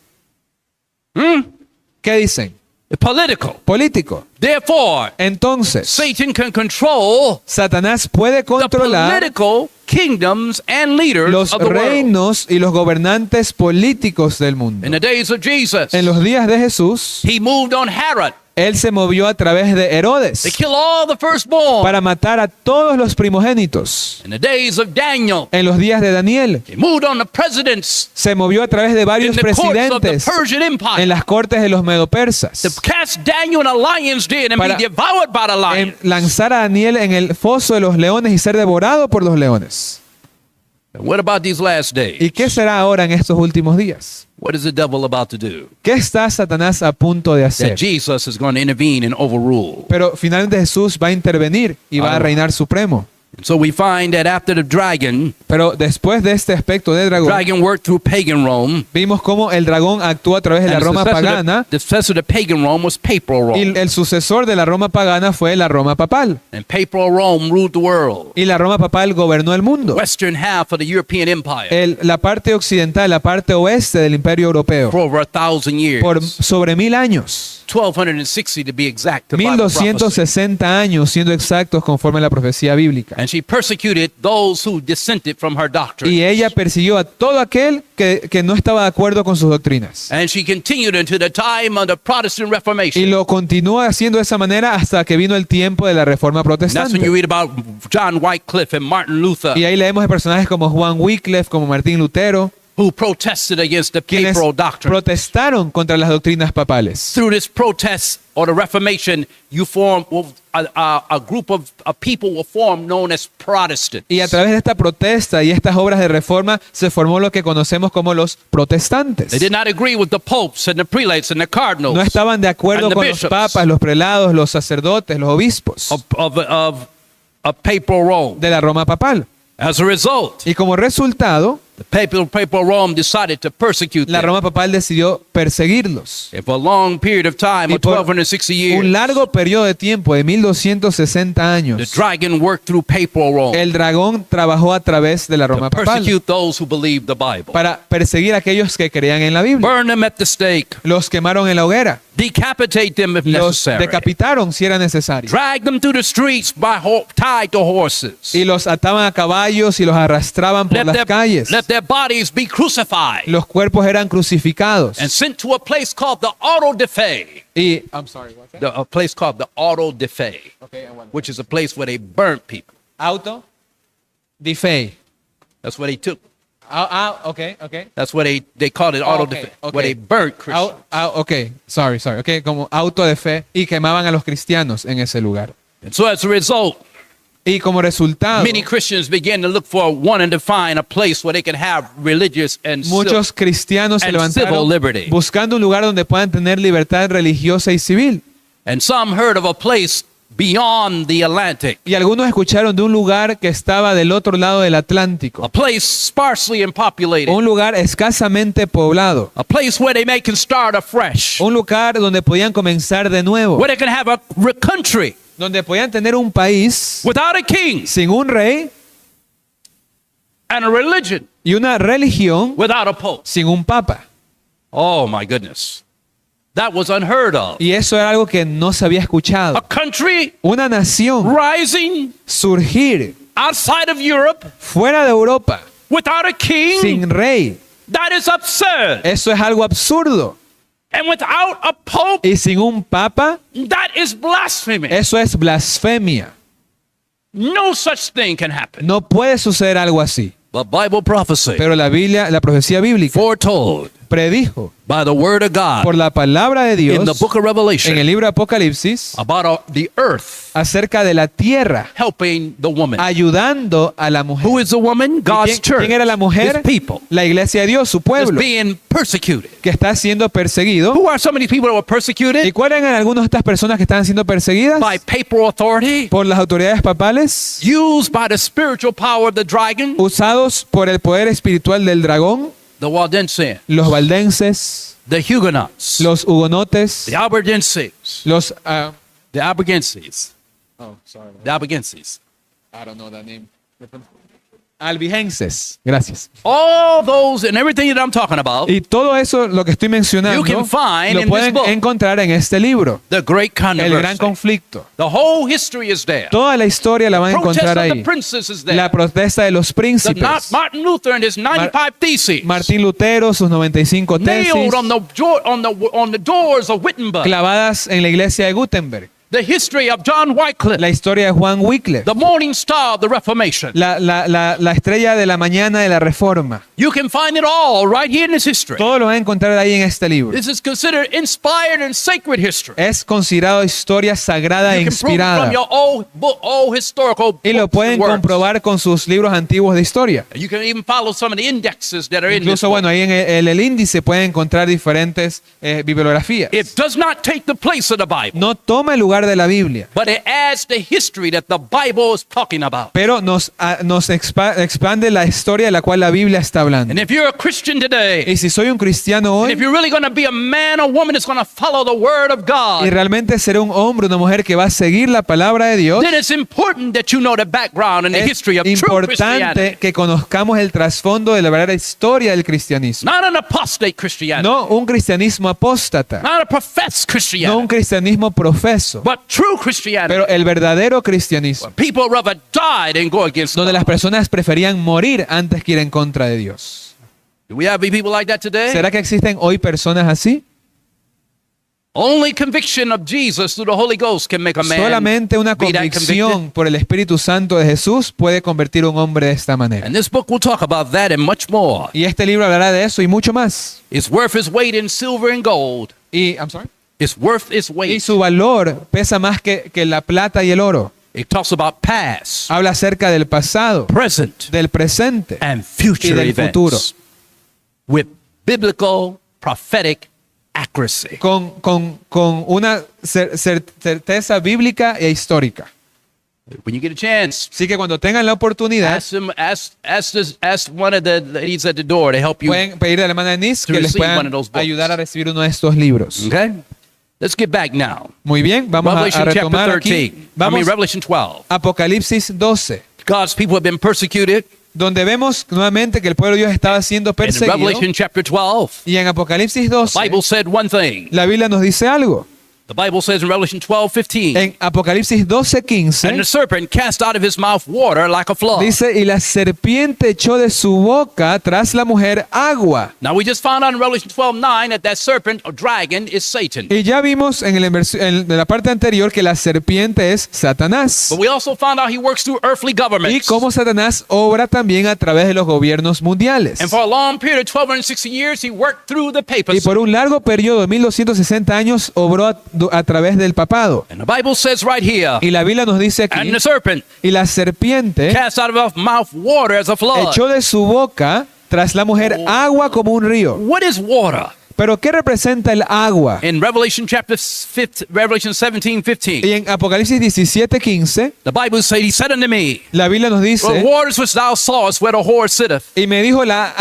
¿Qué dicen? Political. Político. Therefore, Entonces, Satan can control Satanás puede the controlar political kingdoms and leaders los of the world. reinos y los gobernantes políticos del mundo. In the days of Jesus, En los días de Jesús, he moved on Herod él se movió a través de to Herodes kill all the firstborn. para matar a todos los primogénitos. In the days of Daniel, En los días de Daniel, he moved on the presidents se movió a través de in varios the courts of the presidentes Persian Empire en las cortes de los to medopersas, cast Daniel in a lion's den and Para- be devoured by the lion. en lanzar a Daniel en el foso de los leones y ser devorado por los leones. What about these last days? ¿Y qué será ahora en estos últimos días? What is the devil about to do? ¿Qué está Satanás a punto de That hacer? Jesus is going to intervene and overrule. Pero finalmente Jesús va a intervenir y va a reinar supremo. And so we find that after the dragon Pero después de este aspecto del dragón, worked through pagan Rome. vimos cómo el dragón actuó a través de la And Roma pagana the successor to pagan Rome was papal Rome. y el sucesor de la Roma pagana fue la Roma papal. And papal Rome ruled the world. Y la Roma papal gobernó el mundo. Western half of the European Empire La parte occidental, la parte oeste del imperio europeo, for over 1,000 years. por sobre 1000 años. 1,260 to be exact. to Bible prophecy. 1260 años, siendo exactos conforme a la profecía bíblica. And she persecuted those who dissented from her doctrine. Y ella persiguió a todo aquel que no estaba de acuerdo con sus doctrinas. And she continued until the time of the Protestant Y Reformation. lo continuó haciendo de esa manera hasta que vino el tiempo de la Reforma And that's when you Protestante. read about John Wycliffe and Martin Luther, Y ahí leemos de personajes como Juan Wycliffe, como Martín Lutero, who protested against the quienes papal doctrine. protestaron contra las doctrinas papales. Through this protest or the Reformation, you form a group of people were formed known as Protestants. Y a través de esta protesta y estas obras de reforma se formó lo que conocemos como los protestantes. They did not agree with the popes and the prelates and the cardinals No estaban de acuerdo and the con los bishops papas, los prelados, los sacerdotes, los obispos of papal Rome. de la Roma papal. As a result, Y como resultado, the papal Rome decided to persecute la them. Roma papal decidió perseguirlos. And for a long period of time, Y of por 1,260 un years, largo periodo de tiempo, de 1260 the años, dragon worked through papal Rome el dragón trabajó a través de la to Roma papal persecute those who believed the Bible. para perseguir a aquellos que creían en la Biblia. Burn them at the stake. Los quemaron en la hoguera, Decapitate them if los necessary. decapitaron si era necesario, Drag them through the streets tied to horses. y los ataban a caballos y los arrastraban por las calles. Let their bodies be crucified Los cuerpos eran crucificados. and sent to a place called the Auto de Fe. Y I'm sorry, what's that? A place called the Auto de Fe, Okay, and what? which is a place where they burnt people. Auto di fe. That's where they took. Okay. That's where they called it Auto de Fe, where they burnt Christians. Okay, sorry. Okay, como auto de fe y quemaban a los cristianos en ese lugar. And so as a result, Y como resultado, many Christians began to look for wanting to find a place where they could have religious and muchos cristianos se and levantaron civil liberty. buscando un lugar donde puedan tener libertad religiosa y civil. And some heard of a place beyond the Atlantic, Y algunos escucharon de un lugar que estaba del otro lado del a Atlántico. place sparsely populated, Un lugar escasamente poblado. a place where they can start afresh, Un lugar donde podían comenzar de nuevo. where they can have a country Donde podían tener un país without a king sin un rey and a religion y una religión without a pope. sin un papa. Oh my goodness. That was unheard of. Y eso era algo que no se había A escuchado. country Una nación rising surgir outside of Europe fuera de Europa without a king. sin rey. That is absurd. Eso es algo absurdo. And without a pope, Y sin un papa, that is blasphemy. eso es blasfemia. No such thing can happen. No puede suceder algo así. But Bible prophecy Pero la Biblia, la profecía bíblica, foretold predijo by the word of God por la palabra de in the Dios book of en el Revelation libro de Apocalipsis about the earth acerca de la tierra, helping the woman. ayudando a la mujer. Who is the woman? God's church. ¿Quién era la mujer? His people. La iglesia de Dios, su Is pueblo, being persecuted. que está siendo perseguido. Who are some of these people that were persecuted? ¿Y cuáles eran algunas de estas personas que estaban siendo perseguidas? By papal authority, Por las autoridades papales, used by the spiritual power of the dragon, usados por el poder espiritual del dragón, the Waldensians, los valdenses, the Huguenots, los hugonotes, the Albigenses, los... the Albigenses, oh, sorry. the Albigenses. I don't know that name. Albigenses. Gracias. All those and everything that I'm talking about, Y todo eso, lo que estoy mencionando, You can find lo in pueden this book. encontrar en este libro, the great El Gran controversy. Conflicto. The whole history is there. Toda la historia la van a Protest encontrar of the ahí. princes is there. La protesta de los The príncipes. Martin Luther and his 95 theses Martín Lutero, sus 95 tesis, nailed on the doors of Wittenberg. clavadas en la iglesia de Gutenberg. The history of John Wycliffe, La historia de Juan Wycliffe. the morning star of the Reformation. La estrella de la mañana de la Reforma. You can find it all right here in this history. Todo lo van a encontrar ahí en este libro. This is considered inspired and sacred history. Es considerado historia sagrada e You can prove it from inspirada. your old historical Y lo books pueden and works. comprobar con sus libros antiguos de historia. You can even follow some of the indexes that are in this Incluso, book. bueno, ahí en el índice pueden encontrar diferentes bibliografías. It does not take the place of the Bible, No toma el lugar de la Biblia, but it adds the history that the Bible is talking about. pero nos expande la historia de la cual la Biblia está hablando. And if you're a Christian today, Y si soy un cristiano and if hoy, you're really going to be a man or woman that's going to follow the word of y God, realmente seré un hombre o una mujer que va a seguir la palabra de Dios, then it's important that you know the background and the es history of true Christianity. importante que conozcamos el trasfondo de la verdadera historia del cristianismo. Not an apostate Christianity, No un cristianismo apóstata, not a professed no Christianity, un cristianismo profeso, but true Christianity. pero el verdadero cristianismo, People rather die than go against donde God. las personas preferían morir antes que ir en contra de Dios. Do we have people like that today? ¿Será que existen hoy personas así? Only conviction of Jesus through the Holy Ghost can make a man Solamente una be that convicted. convicción por el Espíritu Santo de Jesús puede convertir a un hombre de esta manera. And this book will talk about that and much more. Y este libro hablará de eso y mucho más. It's worth its weight in silver and gold. I'm sorry. It's worth its Y weight. su valor pesa más que la plata y el oro. It talks about past, Habla acerca del pasado, present, del presente and y future del futuro. events with biblical prophetic accuracy. con una certeza bíblica e histórica. When you get a chance, Así que cuando tengan la oportunidad, ask one of the ladies at the door to help you. pueden pedir a la hermana Denise to que les receive one puedan of those books. ayudar a recibir uno de estos libros. Okay? Let's get back now. Muy bien, vamos a Revelation chapter retomar 13. aquí. Vamos Revelation 12. Apocalipsis 12, God's people have been persecuted. donde vemos nuevamente que el pueblo de Dios estaba siendo And in perseguido. Revelation chapter 12, Y en Apocalipsis the 12, Bible said one thing. la Biblia nos dice algo. The Bible says in Revelation 12:15, En Apocalipsis and the 12:15 serpent cast out of his mouth water like a flood. dice, y la serpiente echó de su boca tras la mujer agua. Now we just found out in Revelation 12:9 that serpent or dragon is Satan. Y ya vimos en la parte anterior que la serpiente es Satanás. But we also found out he works through earthly Y governments. cómo Satanás obra también a través de los gobiernos mundiales. And for a long period of 1260 years, he worked through the Y papacy. por un largo periodo de 1260 años obró a través del papado. And the Bible says right here, Y la Biblia nos dice aquí, and the serpent y la serpiente cast out of his mouth water as a flood. echó de su boca tras la mujer agua como un río. What is water? Pero ¿qué representa el agua? In Revelation chapter 5, Revelation 17:15, Y en Apocalipsis 17:15, the Bible says, he said unto me, la Biblia nos the dice, waters which thou sawest where the whore sitteth y me dijo, las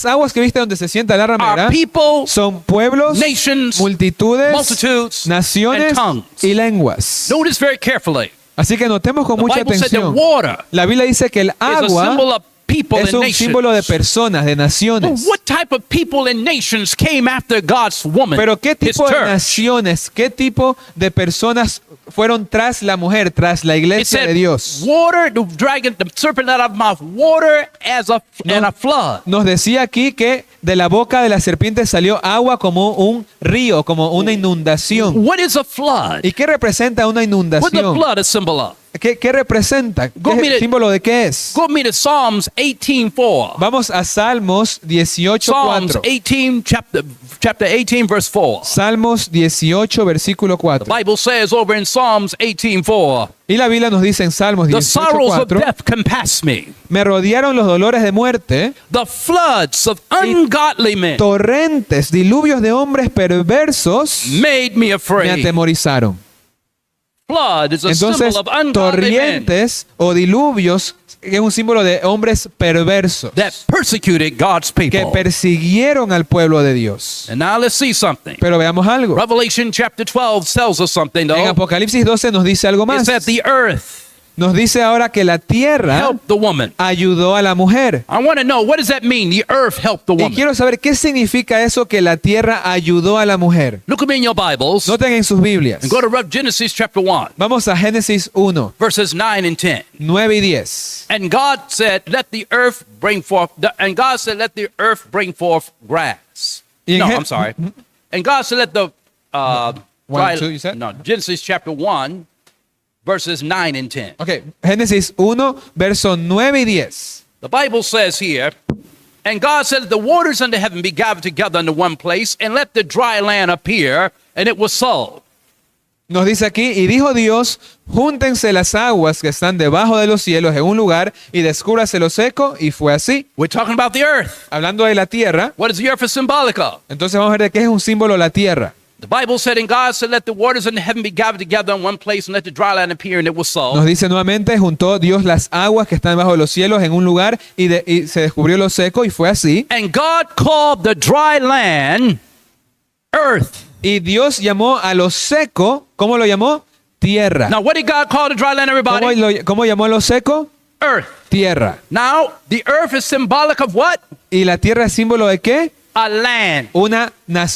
aguas que viste donde se sienta la are ramera people, son pueblos, nations, multitudes, multitudes, naciones and tongues. y lenguas. Notice very carefully. Así que notemos con The mucha Bible said the atención. water La Biblia dice que el is a symbol agua of people es and un nations. símbolo de personas, de Well, naciones. what type of people and nations came after God's woman, Pero ¿qué his tipo de church? naciones, qué tipo de personas fueron tras la mujer, tras la It iglesia said, de Dios? water, the dragon, the serpent out of mouth, water and a flood. Nos decía aquí que de la boca de la serpiente salió agua como un río, como una inundación. What is a flood? ¿Y qué representa una What the inundación? flood a symbol of? ¿Qué representa? Go ¿Qué meet it. símbolo de qué es? Go with me to Psalms 18:4. Vamos a Salmos Psalms 18:4. 18, chapter 18, verse 4. Salmos 18, versículo The 4. Bible says over in Psalms 18:4, Y la Biblia nos dice en Salmos the sorrows of 18:4, death compass me. me rodearon los dolores de muerte, The floods of ungodly men torrentes, diluvios de hombres perversos made me me afraid. atemorizaron. Flood is a Entonces, symbol of ungodly men torrentes o diluvios es un símbolo de hombres perversos that persecuted God's que people. persiguieron al pueblo de Dios. And now let's see something. Pero veamos algo. Revelation chapter 12 tells us something En though. Apocalipsis 12 nos dice algo It más. said the earth Nos dice ahora que la tierra helped the woman. ayudó a la mujer. I want to know, what does that mean? The earth helped the Y woman. quiero saber qué significa eso que la tierra ayudó a la mujer. Look at me in your Bibles Noten en sus Biblias. and go to Genesis chapter 1, Vamos a Génesis 1, verses 9 and 10. 9 y 10. And God said, let the earth bring forth, and God said, let the earth bring forth grass. Y en No, Gen- I'm sorry. And God said, let the, One and two, you said? no, Genesis chapter 1, verses 9 and 10. Ok, Génesis 1, versos 9 y 10. The Bible says here, and God said, the waters under heaven be gathered together into one place, and let the dry land appear, and it was so. Nos dice aquí, y dijo Dios, júntense las aguas que están debajo de los cielos en un lugar y descúbrase lo seco, y fue así. We're talking about the earth. Hablando de la tierra, What is the earth symbolic of? entonces vamos a ver de qué es un símbolo la tierra. The Bible said, and God said, let the waters under heaven be gathered together in one place, and let the dry land appear, and it was so. Nos dice nuevamente, juntó Dios las aguas que están debajo de los cielos en un lugar y se descubrió lo seco, y fue así. And God called the dry land earth. Y Dios llamó a lo seco, ¿cómo lo llamó? Tierra. Now, what did God call the dry land, everybody? ¿Cómo llamó a lo seco? Earth. Tierra. Now, the earth is symbolic of what? ¿Y la tierra es símbolo de qué? A land.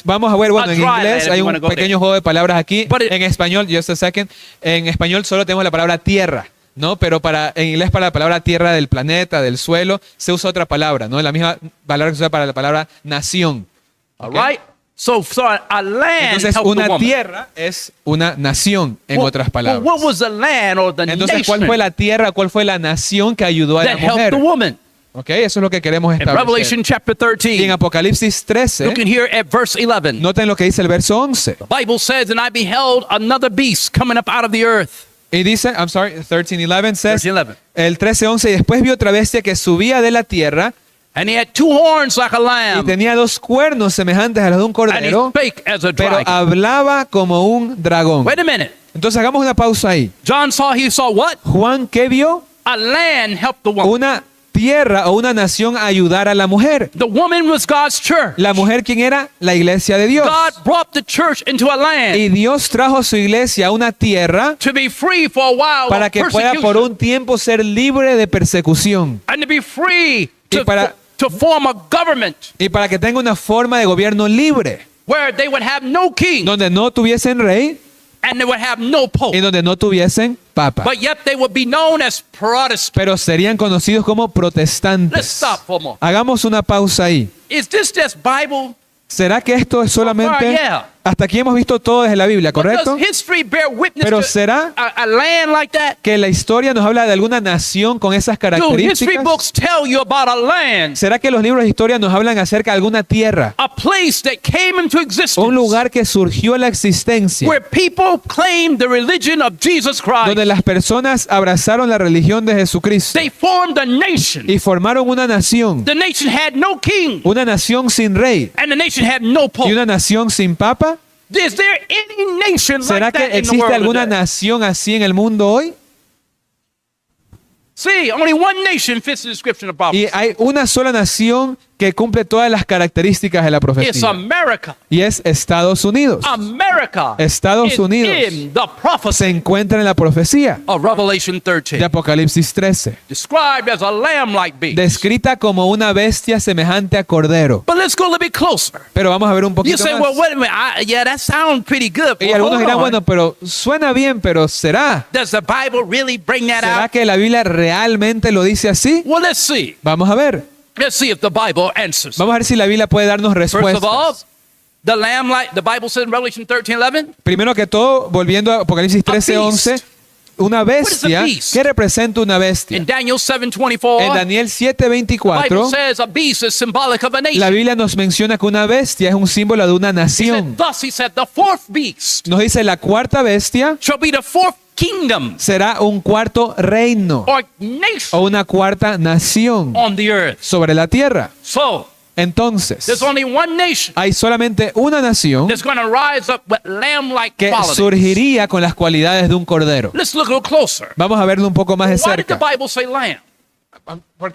Vamos a ver, bueno, A en dry inglés land, if hay you un wanna go pequeño juego de palabras aquí. But it- En español, just a second, en español solo tenemos la palabra tierra, ¿no? Pero en inglés para la palabra tierra del planeta, del suelo, se usa otra palabra, ¿no? La misma palabra que se usa para la palabra nación. All ¿ok? right? So a land Entonces, helped the una woman. tierra es una nación, en Well, otras well, palabras. what was the land or the Entonces, ¿cuál nation fue la tierra, cuál fue la nación que ayudó a la that helped mujer? the woman? ¿Ok? Eso es lo que queremos In establecer. Revelation chapter Y en 13, Apocalipsis 13, looking here at verse 11. noten lo que dice el verso 11. The Bible says, and I beheld another beast coming up out of the earth. Y dice, 13:11 says, 13:11. el 13:11, y después vi otra bestia que subía de la tierra And he had two horns like a y lamb, tenía dos cuernos semejantes a los de un and he cordero, spake as a pero dragon. hablaba como un dragón. Wait a minute. Entonces hagamos una pausa ahí. He saw what? Juan, ¿qué vio? A land helped the woman. Una tierra o una nación ayudar a la mujer. The woman was God's church. La mujer, ¿quién era? La iglesia de Dios. God brought the church into a land Y Dios trajo su iglesia a una tierra to be free for a while para of que pueda por persecution, un tiempo ser libre de persecución and to be free Y to form a government y para que tenga una forma de gobierno libre, where they would have no king donde no tuviesen rey and they would have no pope, y donde no tuviesen papa, but yet they would be known as Protestants. pero serían conocidos como Let's protestantes. stop for a moment. Hagamos una pausa ahí. Is this just Bible? ¿Será que esto es solamente yeah. Hasta aquí hemos visto todo desde la Biblia, But ¿correcto? does history bear witness Pero to ¿será a land like that? que la historia nos habla de alguna nación con esas Do history características? books tell you about a land, ¿Será que los libros de historia nos hablan acerca de alguna tierra, a place that came into existence, un lugar que surgió a la existencia, where people claimed the religion of Jesus Christ? donde las personas abrazaron la religión de Jesucristo They formed a nation. y formaron una nación, The nation had no king, una nación sin rey and the nation had no y pope. una nación sin papa? Is there any nation ¿Será like que that in the existe world alguna today? nación así en el mundo hoy? See, only one nation fits the description of prophecy. Y hay una sola nación que cumple todas las características de la It's profecía. America. Y es Estados Unidos. America Estados is Unidos in the prophecy se encuentra en la profecía of Revelation de 13, Apocalipsis 13, described as a lamb-like beast. descrita como una bestia semejante a cordero. But let's go a little bit closer. Pero vamos a ver un You poquito say, más. well, wait a minute. Yeah, that sounds pretty good. Y Well, algunos hold dirán, on. bueno, pero suena bien, pero ¿será? Does the Bible really bring that ¿Será out? que la Biblia realmente lo dice así? Well, let's see. Vamos a ver. Let's see if the Bible answers. Vamos a ver si la Biblia puede darnos First of all, respuestas. the lamb, like the Bible says in Revelation 13:11, Primero que todo, volviendo a Apocalipsis 13:11, una bestia. beast? ¿Qué representa una bestia? in Daniel 7:24, En Daniel the Bible 7:24, says a beast is symbolic of a nation. la Biblia nos menciona que una bestia es un símbolo de una He said, nación. thus he said, the fourth beast Nos dice la cuarta bestia shall be the fourth kingdom será un cuarto reino or nation o una cuarta nación on the earth. sobre la tierra. So Entonces, there's only one nation hay solamente una nación that's going to rise up with lamb-like que qualities. surgiría con las cualidades de un cordero. Let's look a little closer. Vamos a verlo un poco más de Why did the cerca. Bible say lamb? ¿Por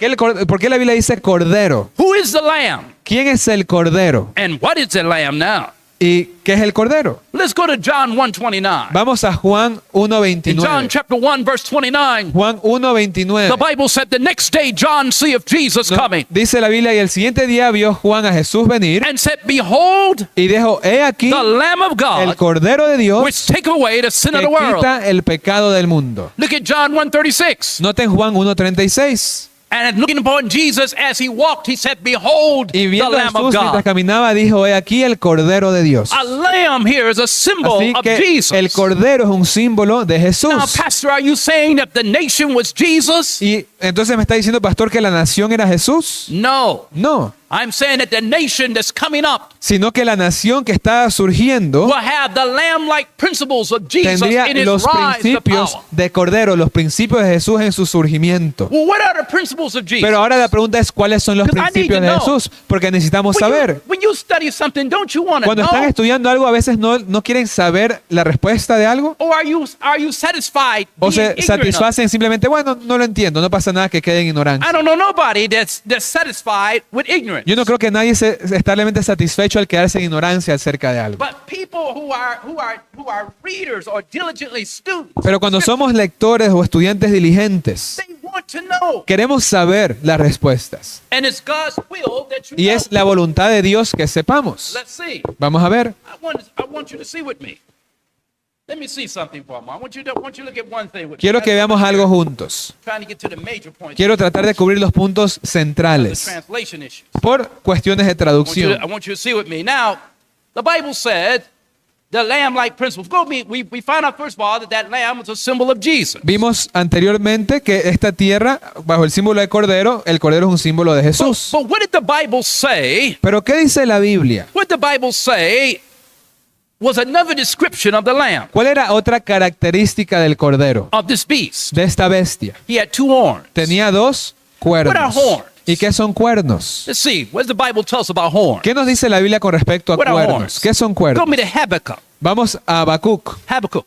qué la Biblia dice cordero? Who is the lamb? ¿Quién es el cordero? And what is the lamb now? ¿Y qué es el cordero? Let's go to John 1:29. Vamos a Juan In John 1:29. chapter 1 verse 29, Juan the 1:29. Bible said the next day John seeth Jesus No, coming dice la Biblia, y el siguiente día vio Juan a Jesús venir and said, behold, y dijo, he aquí the Lamb of el God Cordero de Dios which take away the sin of que the world. quita el pecado del mundo. Look at John 1:36. Noten Juan 1:36. And looking upon Jesus as he walked, he said, behold, Y the viendo a Lamb of Jesús mientras God. caminaba, dijo, he aquí el Cordero de Dios. A lamb here is a symbol Así of que Jesus. el Cordero es un símbolo de Now, Jesús. Pastor, are you saying that the nation was Jesus? Y entonces me está diciendo, pastor, que la nación era Jesús. No. No, I'm saying that the nation that's coming up sino que la nación que está surgiendo will have the lamb-like principles of Jesus tendría in its los rise to principios power. de Cordero, los principios de Jesús en su surgimiento. Well, what are the principles of Jesus? Pero ahora la pregunta es, ¿cuáles son los Because I need principios to de know. Jesús? Porque necesitamos When you- saber. when you study something, don't you want to Cuando están know? estudiando algo, a veces no quieren saber la respuesta de algo. Or are you satisfied O being se ignorant of it? satisfacen simplemente, bueno, no lo entiendo, no pasa nada, que queden I ignorantes. don't know nobody that's satisfied with ignorance. Yo no creo que nadie está realmente satisfecho al quedarse en ignorancia acerca de algo. But people who are readers or diligently students, Pero cuando somos lectores o estudiantes diligentes, they want to know. queremos saber las respuestas. And it's God's will that you Y know. es la voluntad de Dios que sepamos. Let's see. Vamos a ver. I want you to see with me. Let me see something for a moment. I want you to look at one thing with Quiero me. que veamos algo juntos. Trying to get to the major points. Quiero tratar de cubrir los puntos The centrales translation issues. por cuestiones de I traducción. want you to see with me. Now, the Bible said the lamb-like principles. We find out first of all that lamb was a symbol of Jesus. Vimos anteriormente que esta tierra, bajo el símbolo de cordero, el cordero es un símbolo de Jesús. But what did the Bible say? Pero ¿qué dice la Biblia? What the Bible say was another description of the lamb, ¿Cuál era otra característica del cordero, of this beast. de esta bestia? He had two horns. Tenía dos What are cuernos. horns? ¿Y qué son cuernos? Let's see. What does the Bible tell us about horns? ¿Qué nos dice la Biblia con respecto a What are cuernos? horns? ¿Qué son Go cuernos? me to Habakkuk. Vamos a Habacuc. Habakkuk,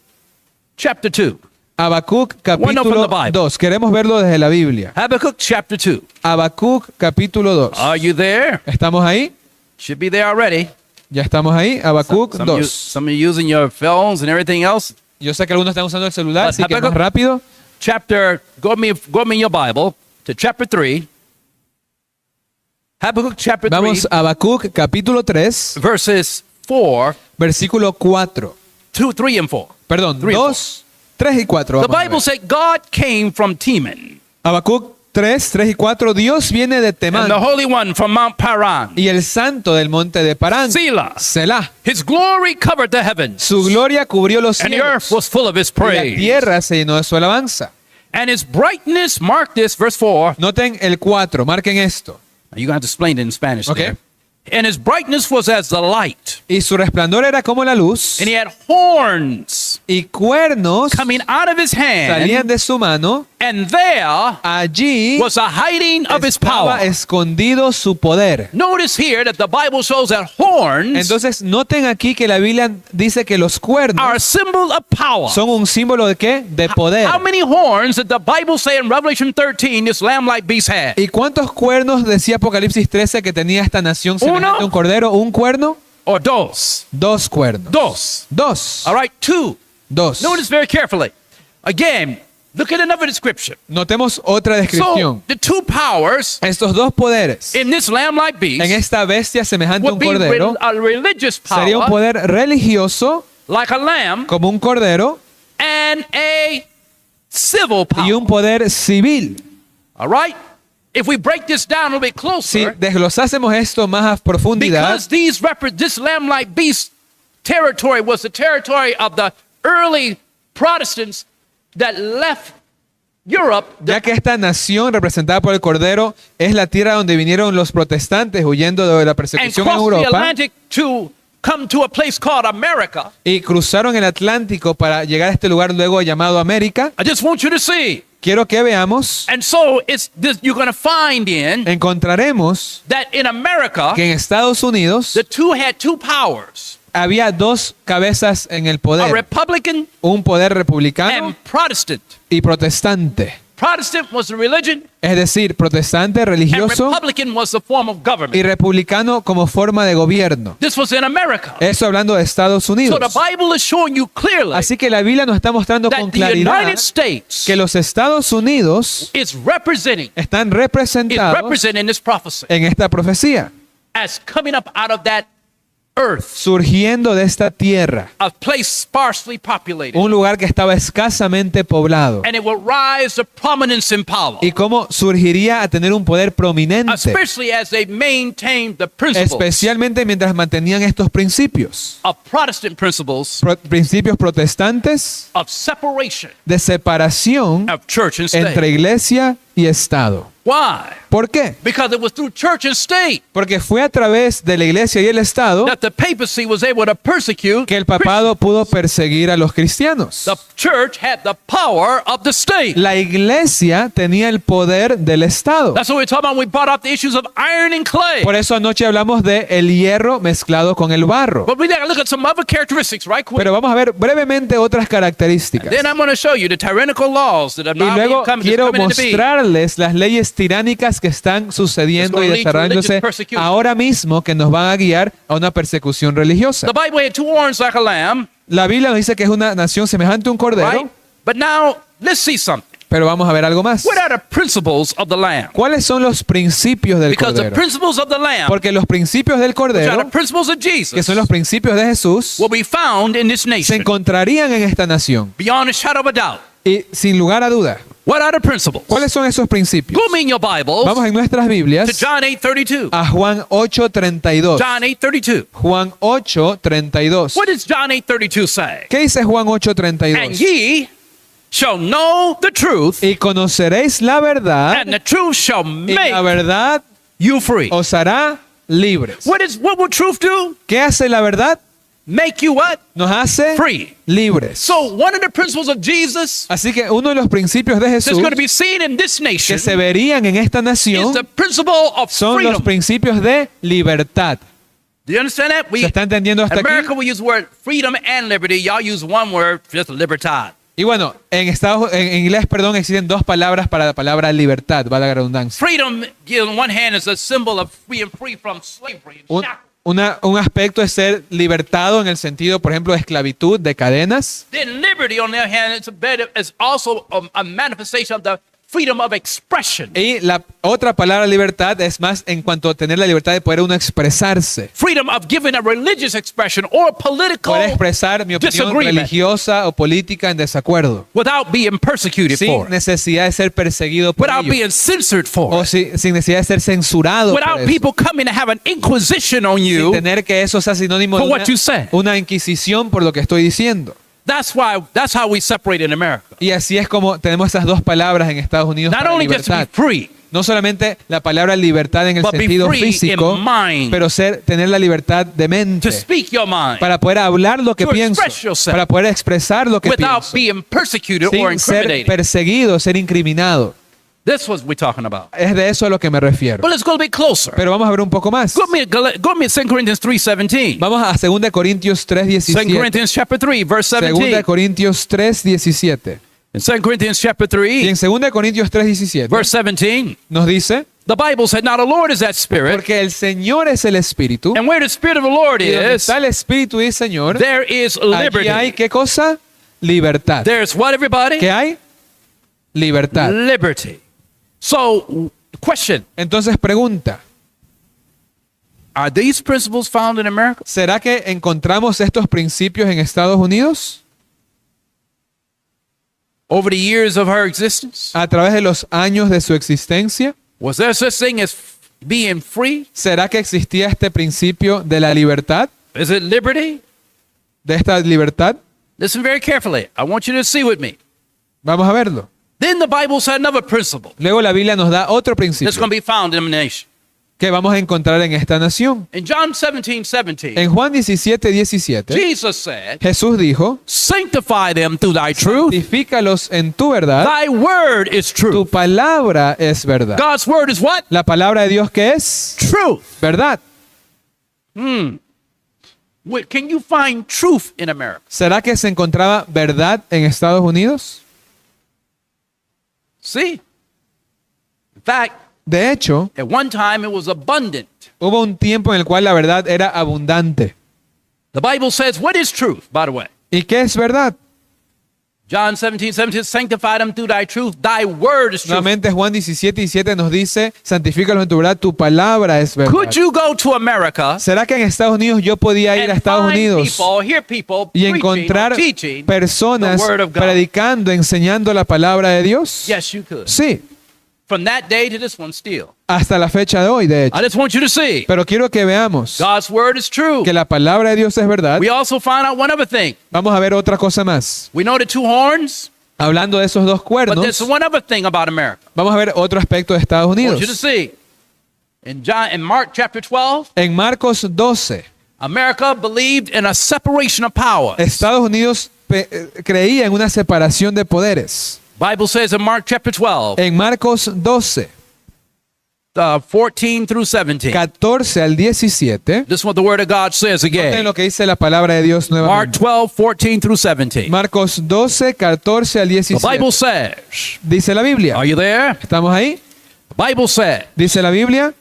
chapter 2. Habacuc One from capítulo the Bible. 2. Queremos verlo desde la Biblia. Habakkuk, chapter 2. Habacuc capítulo 2. Are you there? ¿Estamos ahí? Should be there already. Ya estamos ahí. Habacuc Some of 2. some of you using your phones and everything else. Yo sé que algunos están usando el celular, así que Habacuc- más rápido. Go me in your Bible to chapter 3. Habakkuk chapter 3, Vamos a Habacuc capítulo 3, verses 4, versículo 4. 2, 3, and 4. Perdón, Three and 2, 3 y 4. The Bible said God came from Teman. Habacuc 3 y 4, Dios viene de and Temán the Holy One from Mount Paran. y el santo del monte de Parán, Selah. Selah. His glory covered the heavens, Su gloria cubrió los and the earth cielos was full of his y la praise. tierra se llenó de su alabanza. And his brightness, mark this, verse 4. Noten el 4, marquen esto. You're going to have to explain it in Spanish Okay. there. And his brightness was as the light. Y su resplandor era como la luz, And he had horns y cuernos coming out of his salían hand. de su mano. And there Allí was a hiding of his estaba power. escondido su poder. Notice here that the Bible shows that horns Entonces, noten aquí que la Biblia dice que los are a cuernos symbol of power. son un símbolo de qué? De poder. How many horns did the Bible say in Revelation 13 this lamb-like beast had? ¿Y cuántos cuernos decía Apocalipsis 13 que tenía esta nación semejante Uno. a un cordero? ¿Un cuerno? Or dos? 2 cuernos. Dos. 2. All right, two. 2. Notice very carefully. Again, look at another description. Notemos otra So, descripción. the two powers Estos dos poderes in this lamb-like en beast esta bestia semejante a would un be cordero a religious sería un power, poder religioso like a lamb, como un cordero and a civil y un power. poder civil. All right? If we break this down a little bit Si closer, desglosásemos esto más a profundidad, because this lamb-like beast territory was the territory of the early Protestants that left Europe, ya que esta nación representada por el cordero es la tierra donde vinieron los protestantes huyendo de la and persecución en crossed the Europa Atlantic to come to a place called America. y cruzaron el Atlántico para llegar a este lugar luego llamado América. I just want you to see. Quiero que veamos, And so it's this, you're going to find encontraremos that in America, que en Estados Unidos the two had two powers, había dos cabezas en el a poder, Republican un poder republicano and Protestant. y protestante. Protestant was the religion, Es decir, protestante and religioso Republican was the form of y government. republicano como forma de gobierno. This was in America. Eso hablando de Estados So Unidos. the Bible is showing you clearly Así que la Biblia nos está mostrando con that the claridad United States que los Estados Unidos is representing están representados this prophecy en esta profecía, as coming up out of that earth, surgiendo de esta tierra, a place sparsely populated, un lugar que estaba escasamente poblado, and it will rise to prominence and power, y cómo surgiría a tener un poder prominente, especially as they maintain the principles especialmente mientras mantenían estos principios, of Protestant principles principios protestantes of separation de separación of church and state. entre iglesia y Estado. Why? ¿Por qué? Because it was through church and state Porque fue a través de la iglesia y el Estado that the papacy was able to persecute que el papado pudo perseguir a los cristianos. The church had the power of the state. La iglesia tenía el poder del Estado. That's what we're talking about when we brought up the issues of iron and clay. Por eso anoche hablamos de el hierro mezclado con el barro. But we got to look at some other characteristics right quick. Pero vamos a ver brevemente otras características. Then I'm going to show you the tyrannical laws that have Y now luego come quiero into being. mostrarles las leyes tiránicas que están sucediendo y It's gonna lead to desarrollándose religious persecution. ahora mismo que nos van a guiar a una persecución religiosa. The Bible had two horns like a lamb, La Biblia nos dice que es una nación semejante a un cordero, right? But now let's see something. pero vamos a ver algo más. What are the principles of the lamb? ¿Cuáles son los principios del Because the cordero? principles of the lamb, Porque los principios del which are cordero, the principles of que Jesus, son los principios de Jesús, will be found in this se nation encontrarían en esta nación. beyond a shadow of a doubt. Y sin lugar a duda, What are the principles? ¿cuáles son esos principios? Go me in your Bibles Vamos en nuestras to Biblias John 8:32. a Juan 8:32. John 8:32. Juan 8:32. What does John 8:32 say? ¿Qué dice Juan And 8:32? ye shall know the truth, Y conoceréis la verdad, and the truth shall y la make verdad you free. os hará libres. What will truth do? ¿Qué hace la verdad? Make you what? Nos hace Free. libres. So one of the principles of Jesus Así que uno de los principios de that's Jesús going to be seen in this que nation se verían en esta is nación the principle of son los freedom. principios de libertad. Do you understand that? ¿Se está entendiendo hasta in America aquí? we use the word freedom and liberty. Y'all use one word, just libertad. Y bueno, en inglés, perdón, existen dos palabras para la palabra libertad, valga la redundancia. Freedom, on one hand, is a symbol of being free from slavery and Un, shackles. un aspecto es ser libertado en el sentido, por ejemplo, de esclavitud, de cadenas. Then liberty, on the other hand, is also a manifestation of the freedom of expression, Y la otra palabra libertad es más en cuanto a tener la libertad de poder uno expresarse. freedom of giving a religious expression or political Poder expresar mi opinión disagreement religiosa o política en desacuerdo. without being persecuted Sin for it, necesidad de ser perseguido por without ello. being censored for O it, sin necesidad de ser censurado por without eso. people coming to have an inquisition on Sin you. tener que eso sea sinónimo for de what you say. una inquisición por lo que estoy diciendo. That's how we separate in America. Y así es como tenemos esas dos palabras en Estados Unidos Not para only just to be libertad. free, No solamente la palabra libertad en el but be sentido free físico, in mind, pero tener la libertad de to mente speak your mind para poder hablar lo que To pienso, express yourself. para poder expresar lo que without pienso, being persecuted or sin ser incriminated. perseguido, ser incriminado. That's what we're talking about. Es de eso a lo que me refiero. But let's go a bit closer. Pero vamos a ver un poco más. Go with me to 2 Corinthians 3:17. Vamos a 2 Corintios 2 3:17. Corinthians chapter 3, verse 2 17. Corintios 3:17. In 2 Corinthians chapter Y 3, en 2 Corintios 3:17 verse 17, nos dice, the Bible said, now the Lord is that Spirit, porque el Señor es el Espíritu, and where the Spirit of the Lord y donde is, está el Espíritu y el Señor, there is allí hay, liberty. ¿qué cosa? Libertad. There's what, everybody? ¿Qué hay? Libertad. Liberty. So, question, Entonces pregunta, are these principles found in America? ¿será que encontramos estos principios en Estados Unidos? Over the years of her existence? A través de los años de su existencia, Was there such thing as being free? ¿será que existía este principio de la libertad? Is it liberty? ¿De esta libertad? Listen very carefully. I want you to see with me. Vamos a verlo. Then the Bible said another principle Luego la Biblia nos da otro that's principio going to be found in the nation. que vamos a encontrar en esta nación. In John 17:17, En Juan 17:17, Jesus said, Jesús dijo, sanctify them through thy truth. santifícalos en tu verdad, Thy word is tu truth. palabra es verdad. God's word is what? La palabra de Dios que es Truth. verdad. Can you find truth in America? ¿Será que se encontraba verdad en Estados Unidos? See? In fact, De hecho, at one time it was abundant. hubo un tiempo en el cual la verdad era abundante. The Bible says, what is truth, by the way? ¿Y qué es verdad? John 17:17, sanctify them through thy truth. Thy word is truth. Nuevamente Juan 17:17 nos dice, santifícalos en tu verdad, tu palabra es verdad. Could you go to America ¿Será que en Estados Unidos yo podía ir a and Estados find Unidos people, hear people y preaching encontrar or teaching personas the word of God? predicando, enseñando la palabra de Dios? Yes, you could. Sí, From that day to this one still. hasta la fecha de hoy, de hecho. I just want you to see. Pero quiero que veamos God's word is true. que la palabra de Dios es verdad. We also find out one other thing. Vamos a ver otra cosa más. We know the two horns, Hablando de esos dos but there's cuernos, one other thing about America. vamos a ver otro aspecto de Estados I want you to Unidos. see. In Mark chapter 12, En Marcos 12, America believed in a separation of powers. Estados Unidos creía en una separación de poderes. Bible says in Mark chapter 12, En Marcos 12, 14 through 17. 14 al 17, This is what the word of God says noten again. lo que dice la palabra de Dios Mark nuevamente. 12, 14 through 17. Marcos 12, 14 al The 17. Bible says, Dice la Biblia. are you there? ¿Estamos ahí? The Bible said, Dice la Biblia.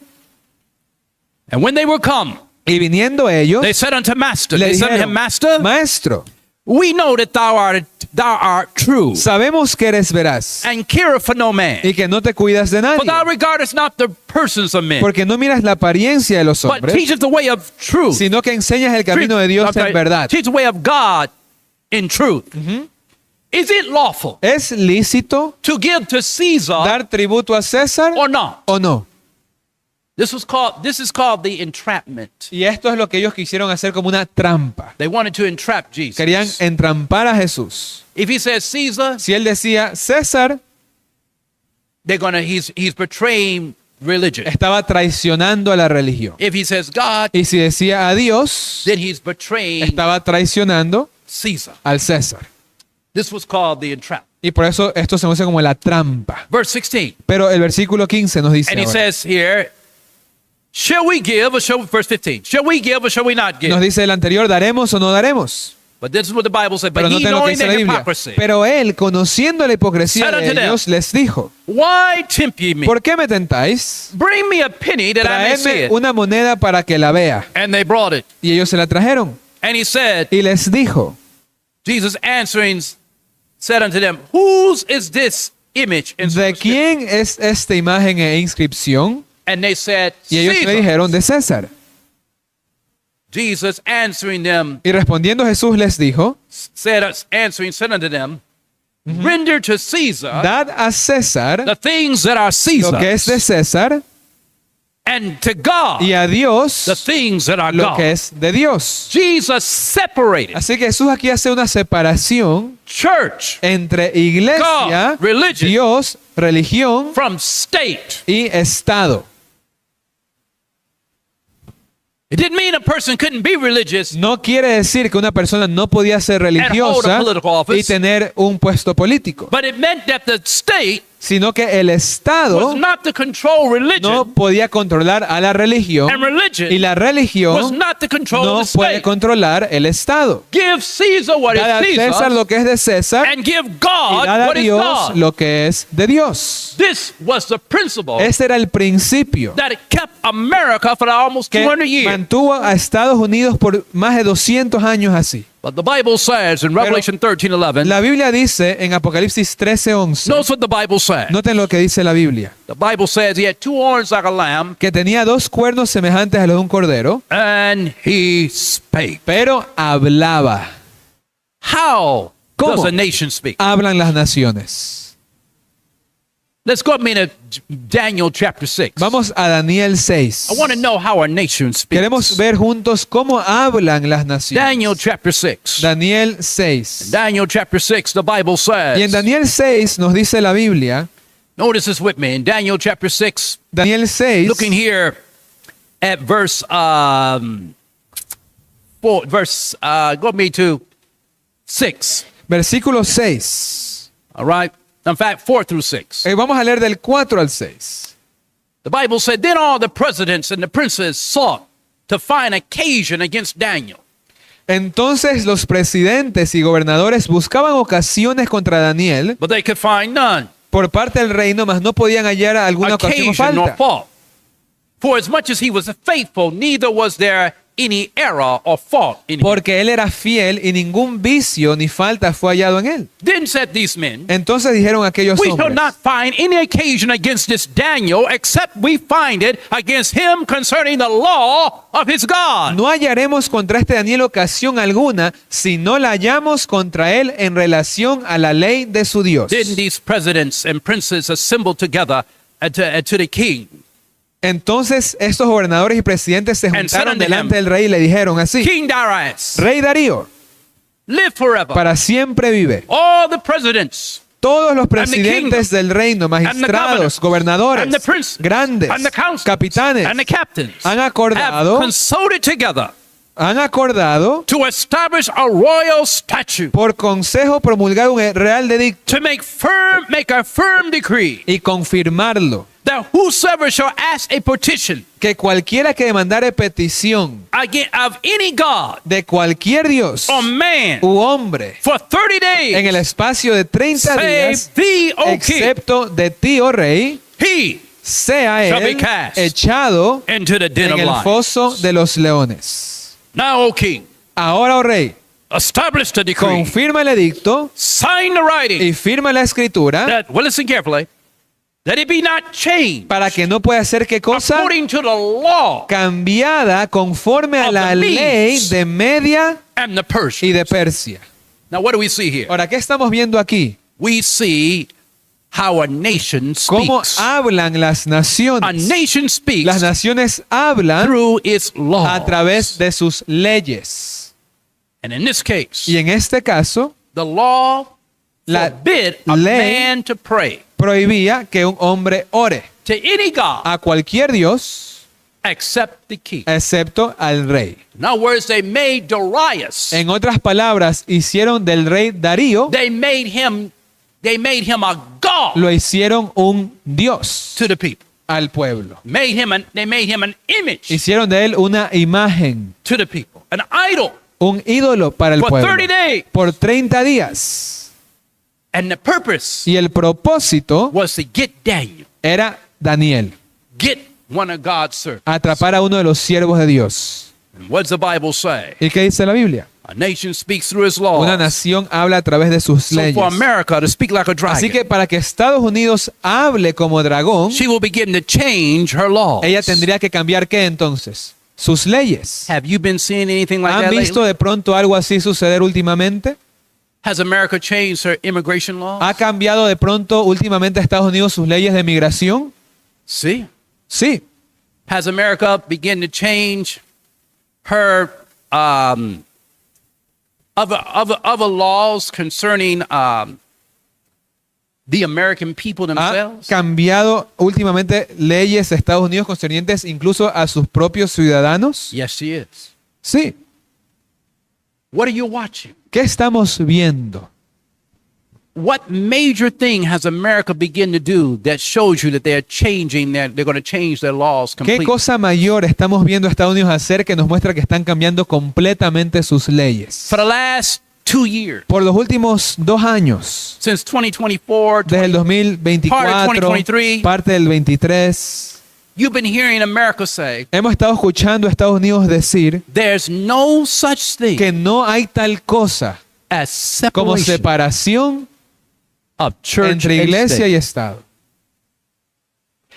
and when they were come, Y viniendo ellos, they said unto Master, le they said to him, dijeron, Master, Maestro, we know that thou art true, sabemos que eres veraz and careth for no man. y que no te cuidas de For thou nadie, regardest not the persons of men, porque no miras la apariencia de los but hombres, teacheth the way of truth. sino que enseñas el camino de Dios en verdad. Teach the way of God in truth. Is it lawful ¿Es lícito to give to Caesar dar tributo a César or not? o no? This is called the entrapment. Y esto es lo que ellos quisieron hacer como una trampa. They wanted to entrap Jesus. Querían entrampar a Jesús. If he says Caesar, Si él decía César, he's betraying religion. estaba traicionando a la religión. If he says God, Y si decía a Dios, then he's betraying estaba traicionando Caesar. al César. This was called the entrapment. Y por eso esto se conoce como la trampa. Verse 16. Pero el versículo 15 nos dice And he ahora, says here, shall we give or verse 15, shall we give or shall we not give? nos dice el anterior, ¿daremos o no daremos? But this is what the Bible said. Pero But he noten lo que knowing dice la their Biblia. hypocrisy, Pero él, conociendo la hipocresía Said de unto them, ellos, les dijo, why tempt ye me? ¿por qué me tentáis? Bring me a penny that I may see Traedme it. una moneda para que la vea. And they brought it. Y ellos se la trajeron. And he said, Y les dijo, Jesus answering said unto them, whose is this image and ¿de quién es esta imagen e inscripción? And they said, Y ellos le Caesar. dijeron, de César. Jesus answering them, Y respondiendo Jesús les dijo, said unto them, render to Caesar dad a César the things that are lo que es de Caesar's, César and to God y a the Dios things that are lo que God. es de Dios. Jesus separated Así que Jesús aquí hace una separación church entre iglesia, God, religion. Dios, religión from state. y Estado. It didn't mean a person couldn't be religious No quiere decir que una persona no podía ser religiosa political office. y tener un puesto político, but it meant that the state sino que el Estado was not to control religion, no podía controlar a la religión and religion y la was religión not to control no the puede state. controlar el Estado. Give Caesar what Dad a is César Caesar, lo que es de César and give y God dad a what is Dios God. lo que es de Dios. This was the principle Ese era el principio that it kept America for almost que 200 years. mantuvo a Estados Unidos por más de 200 años así. But the Bible says in Revelation 13:11, La Biblia dice en Apocalipsis 13:11, notice what the Bible says. noten lo que dice la Biblia, The Bible says he had two horns like a lamb, que tenía dos cuernos semejantes a los de un cordero, and he spake. pero hablaba. How ¿Cómo? does a nation speak? Hablan las naciones. Let's go up to Daniel chapter 6. Vamos a Daniel 6. I want to know how a nation speaks. Queremos ver juntos cómo hablan las naciones. Daniel chapter 6. Daniel 6. Daniel chapter 6, the Bible says. Y en Daniel 6 nos dice la Biblia, Notice this with me. In Daniel chapter 6, Daniel 6, looking here at verse 4, go with me to 6. versículo 6. All right. In fact, 4 through 6. Vamos a leer del 4 al 6. The Bible said, then all the presidents and the princes sought to find occasion against Daniel. Entonces los presidentes y gobernadores buscaban ocasiones contra Daniel But they could find none. por parte del reino, mas no podían hallar alguna ocasión o Occasion nor falta. fault. For as much as he was faithful, neither was there any error or fault in him. Porque él era fiel y ningún vicio ni falta fue hallado en él. Then said these men, Entonces dijeron aquellos we shall hombres, not find any occasion against this Daniel, except we find it against him concerning the law of his God. no hallaremos contra este Daniel ocasión alguna si no la hallamos contra él en relación a la ley de su Dios. Then these presidents and princes assembled together to the king. Entonces estos gobernadores y presidentes se said juntaron unto delante him, del rey y le dijeron así, King Darius, Rey Darío, live forever. para siempre vive. All the presidents Todos los the presidentes del reino, magistrados, governors, gobernadores, and the princes, grandes, and the councils, capitanes, and the captains han have acordado consulted together to establish a royal statute, por consejo promulgar un real edicto to make a firm decree y confirmarlo, that whosoever shall ask a petition que cualquiera que demandare petición of any god de cualquier dios or man u hombre for 30 en el days, espacio de 30 save días, thee, O king, excepto de ti, oh rey, he sea shall be él cast echado into the den en of el lions. foso de los leones. Now, O king, Ahora, oh rey, establish the decree, confirma el edicto sign the writing, y firma la escritura that, well, listen carefully, that it be not changed para que no pueda ser qué cosa according to the law cambiada conforme a of la the ley Medes de Media and the y Persians. de Persia. Now, what do we see here? Ahora, ¿qué estamos viendo aquí? We see how a nation ¿Cómo speaks. hablan las A naciones? nation speaks Las naciones hablan through its law. a través de sus leyes. And in this case, Y en este caso, the law La forbid a ley man to pray prohibía que un hombre ore to any god a cualquier dios except the king. excepto al rey. In other words, they made Darius. En otras palabras, hicieron del rey Darío, They made him a god lo hicieron un dios to the people. al pueblo. They made him an image Hicieron de él una imagen, to the people, an idol. un ídolo para el For pueblo 30 days. por 30 días. And the purpose Y el propósito was to get Daniel, era Daniel, get one of God's servants. atrapar a uno de los siervos de Dios. And what does the Bible say? ¿Y qué dice la Biblia? A nation speaks through its laws. Una nación habla a través de sus So leyes. for America to speak like a dragon, Así que para que Estados Unidos hable como dragón, she will begin to change her laws. ella tendría que cambiar ¿qué entonces? Sus leyes. Have you been seeing anything like ¿Han that visto lately? de pronto algo así suceder últimamente? Has America changed her immigration laws? ¿Ha cambiado de pronto últimamente Estados Unidos sus leyes de migración? See? Sí. Has America begun to change her other laws concerning the American people ¿Ha themselves? cambiado últimamente leyes de Estados Unidos concernientes incluso a sus propios ciudadanos? Yes, she is. Sí. What are you watching? ¿Qué estamos viendo? What major thing has America begun to do that shows you that they're going to change their laws ¿Qué completely? cosa mayor estamos viendo a Estados Unidos hacer que nos muestra que están cambiando completamente sus leyes? For the last 2 years, Por los últimos 2 años, since 2024, desde el 2024, 2023, parte del 23, you've been hearing America say, hemos estado escuchando a Estados Unidos decir there's no such thing que no hay tal cosa as como separation separación of church entre and iglesia state. y Estado.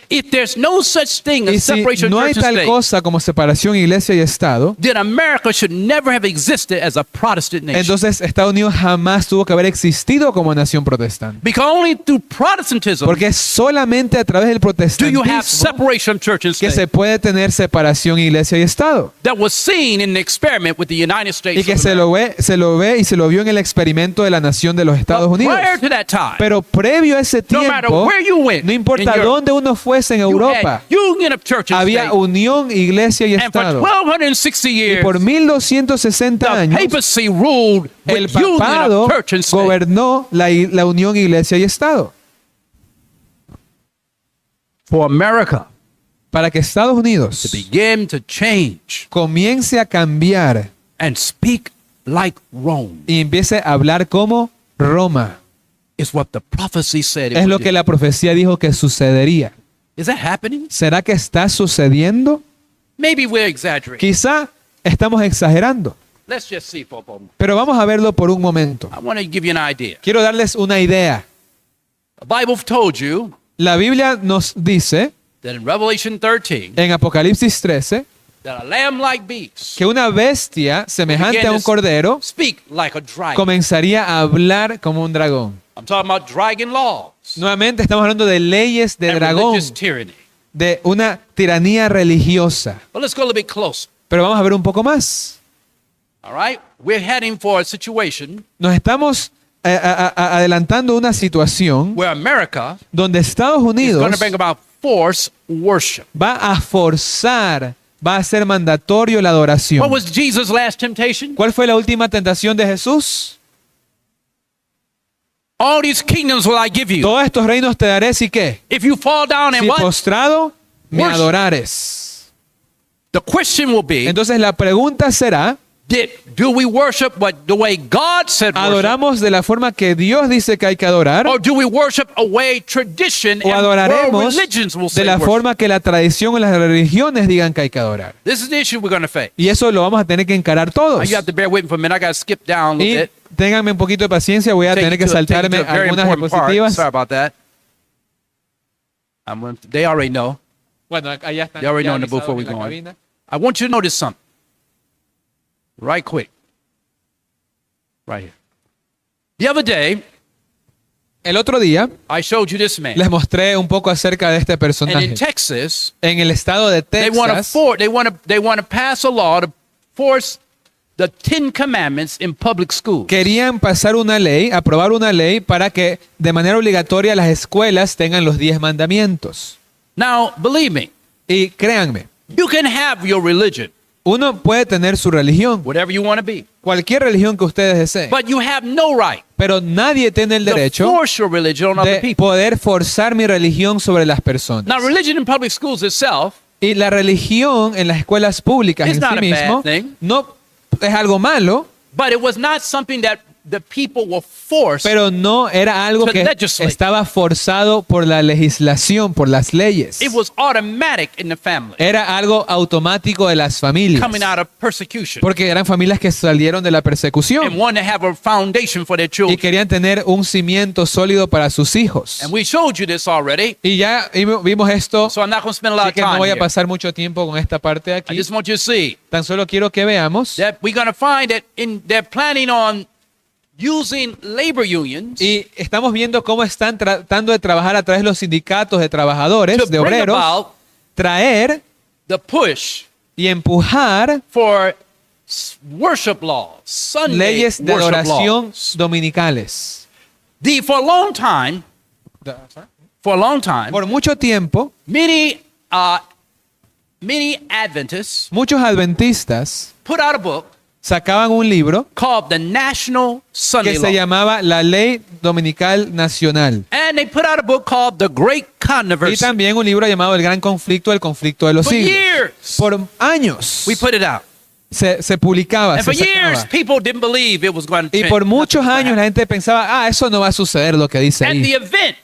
If there's no such thing Y as si separation no of hay church and tal state, cosa como separación iglesia y Estado, then America should never have existed as a Protestant nation. entonces Estados Unidos jamás tuvo que haber existido como nación protestante. Because only through Protestantism Porque es solamente a través del do you have protestantismo separation of church and que state. se puede tener separación iglesia y Estado. That was seen in the experiment with the United States Y que of se America. lo ve y se lo vio en el experimento de la nación de los Estados But Unidos. prior to that time, Pero previo a ese no matter tiempo, where you went no in importa Europe, dónde uno fuese en you Europa, had union of church and había state. unión, iglesia y And for Estado. 1260 Y years, por 1260 the años, papacy ruled el with union papado of church and state. gobernó la unión, iglesia y Estado. For America Para que Estados to Unidos begin to change comience a cambiar and speak like Rome y empiece a hablar como Roma, is what the prophecy said it es would lo do. que la profecía dijo que sucedería. Is that happening? ¿Será que está sucediendo? Maybe we're exaggerating. Quizá estamos exagerando, Let's just see for a moment. pero vamos a verlo por un momento. I want to give you an idea. Quiero darles una idea. The Bible told you La Biblia nos dice that in Revelation 13 en Apocalipsis 13 that a lamb-like beast que una bestia semejante a un cordero speak like a dragon. comenzaría a hablar como un dragón. I'm talking about dragon laws Nuevamente estamos hablando de leyes de and dragón, religious tyranny. de una tiranía religiosa. But let's go a little bit closer. Pero vamos a ver un poco más. All right? We're heading for a situation Nos estamos adelantando una situación where America donde Estados is Unidos going to bring about forced worship. va a forzar, va a hacer mandatorio la adoración. What was Jesus' last temptation? ¿Cuál fue la última tentación de Jesús? All these kingdoms will I give you. Todos estos reinos te daré si qué. If you fall down and Si what? postrado me Worship. adorares. The question will be, Entonces la pregunta será, do we worship the way God said worship? ¿adoramos de la forma que Dios dice que hay que adorar? Or do we worship a way tradition ¿O and world adoraremos religions will de say la worship? forma que la tradición o las religiones digan que hay que adorar? This is the issue we're going to face. Y eso lo vamos a tener que encarar Now, todos. you have to bear with me for a minute. I got to skip down a little Y bit. ténganme un poquito de paciencia, voy a Take tener you que to a- take you saltarme to a very algunas important part. diapositivas. Sorry about that. They already know. Bueno, allá están. You already ya know in the booth avisados where en we're la going. cabina. I want you to notice something. Right quick. Right here. The other day, El otro día I showed you this man. les mostré un poco acerca de este And personaje. in Texas, En el estado de they want Texas, to pass a law to force the 10 commandments in public schools. querían pasar una ley, aprobar una ley para que de manera obligatoria las escuelas tengan los 10 mandamientos. Now, believe me, Y créanme, you can have your religion, uno puede tener su religión, whatever you want to be, cualquier religión que ustedes deseen, but you have no right pero nadie tiene el to derecho force your religion on other de people. poder forzar mi religión sobre las personas. Now, religion in public schools itself Y la religión en las escuelas públicas It's en not sí a bad mismo thing. no es algo malo, but it was not something that the people were forced Pero no era algo to que legislate. estaba forzado por la legislación, por las leyes. It was automatic in the family, Era algo automático de las familias. coming out of persecution, Porque eran familias que salieron de la and persecución wanted to have a foundation for their y children. querían tener un cimiento sólido para sus hijos. And we showed you this already, Y ya vimos esto, so I'm not going to spend a lot así of que no time voy a here. pasar mucho tiempo con esta parte de I aquí. just want you to see Tan solo quiero que veamos. that we're going to find that they're planning on using labor unions Y estamos viendo cómo están tratando de trabajar a través de los sindicatos de trabajadores, to de bring obreros, about traer the push y empujar for worship laws, Sunday leyes de worship adoración laws. dominicales. For a long time, Por mucho tiempo, many Adventists muchos adventistas put out a book sacaban un libro called the National Sunday que Law. se llamaba La Ley Dominical Nacional. And they put out a book called The Great Y Controversy. también un libro llamado El Gran Conflicto, el conflicto de los For siglos. years, Por años we put it out. se publicaba, And se for years, sacaba. people didn't believe it was going to Y change. por muchos Nothing was años gonna la gente pensaba, eso no va a suceder lo que dice happen. And the ahí. event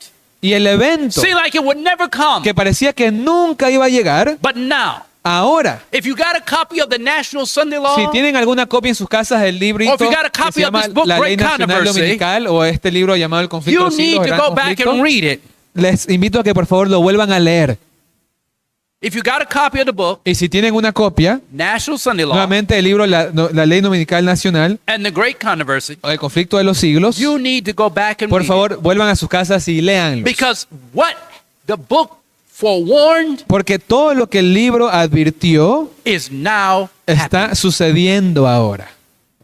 Y el evento seemed like it would never come. que parecía que nunca iba a llegar, But now, ahora, if you got a copy of the National Sunday Law, si tienen alguna copia en sus casas del librito Or if you got a que copy se llama of this book, La Ley Great Nacional Controversy, Dominical o este libro llamado El Conflicto you de los need siglos, to el Gran go back Conflicto, and read it. les invito a que por favor lo vuelvan a leer. If you got a copy of the book, Y si tienen una copia, National Sunday Law, nuevamente el libro La Ley Dominical Nacional and the Great Controversy, o El Conflicto de los Siglos, you need to go back and por read favor vuelvan a sus casas y it. léanlos. Because what the book forewarned Porque todo lo que el libro advirtió is now está happening. sucediendo ahora.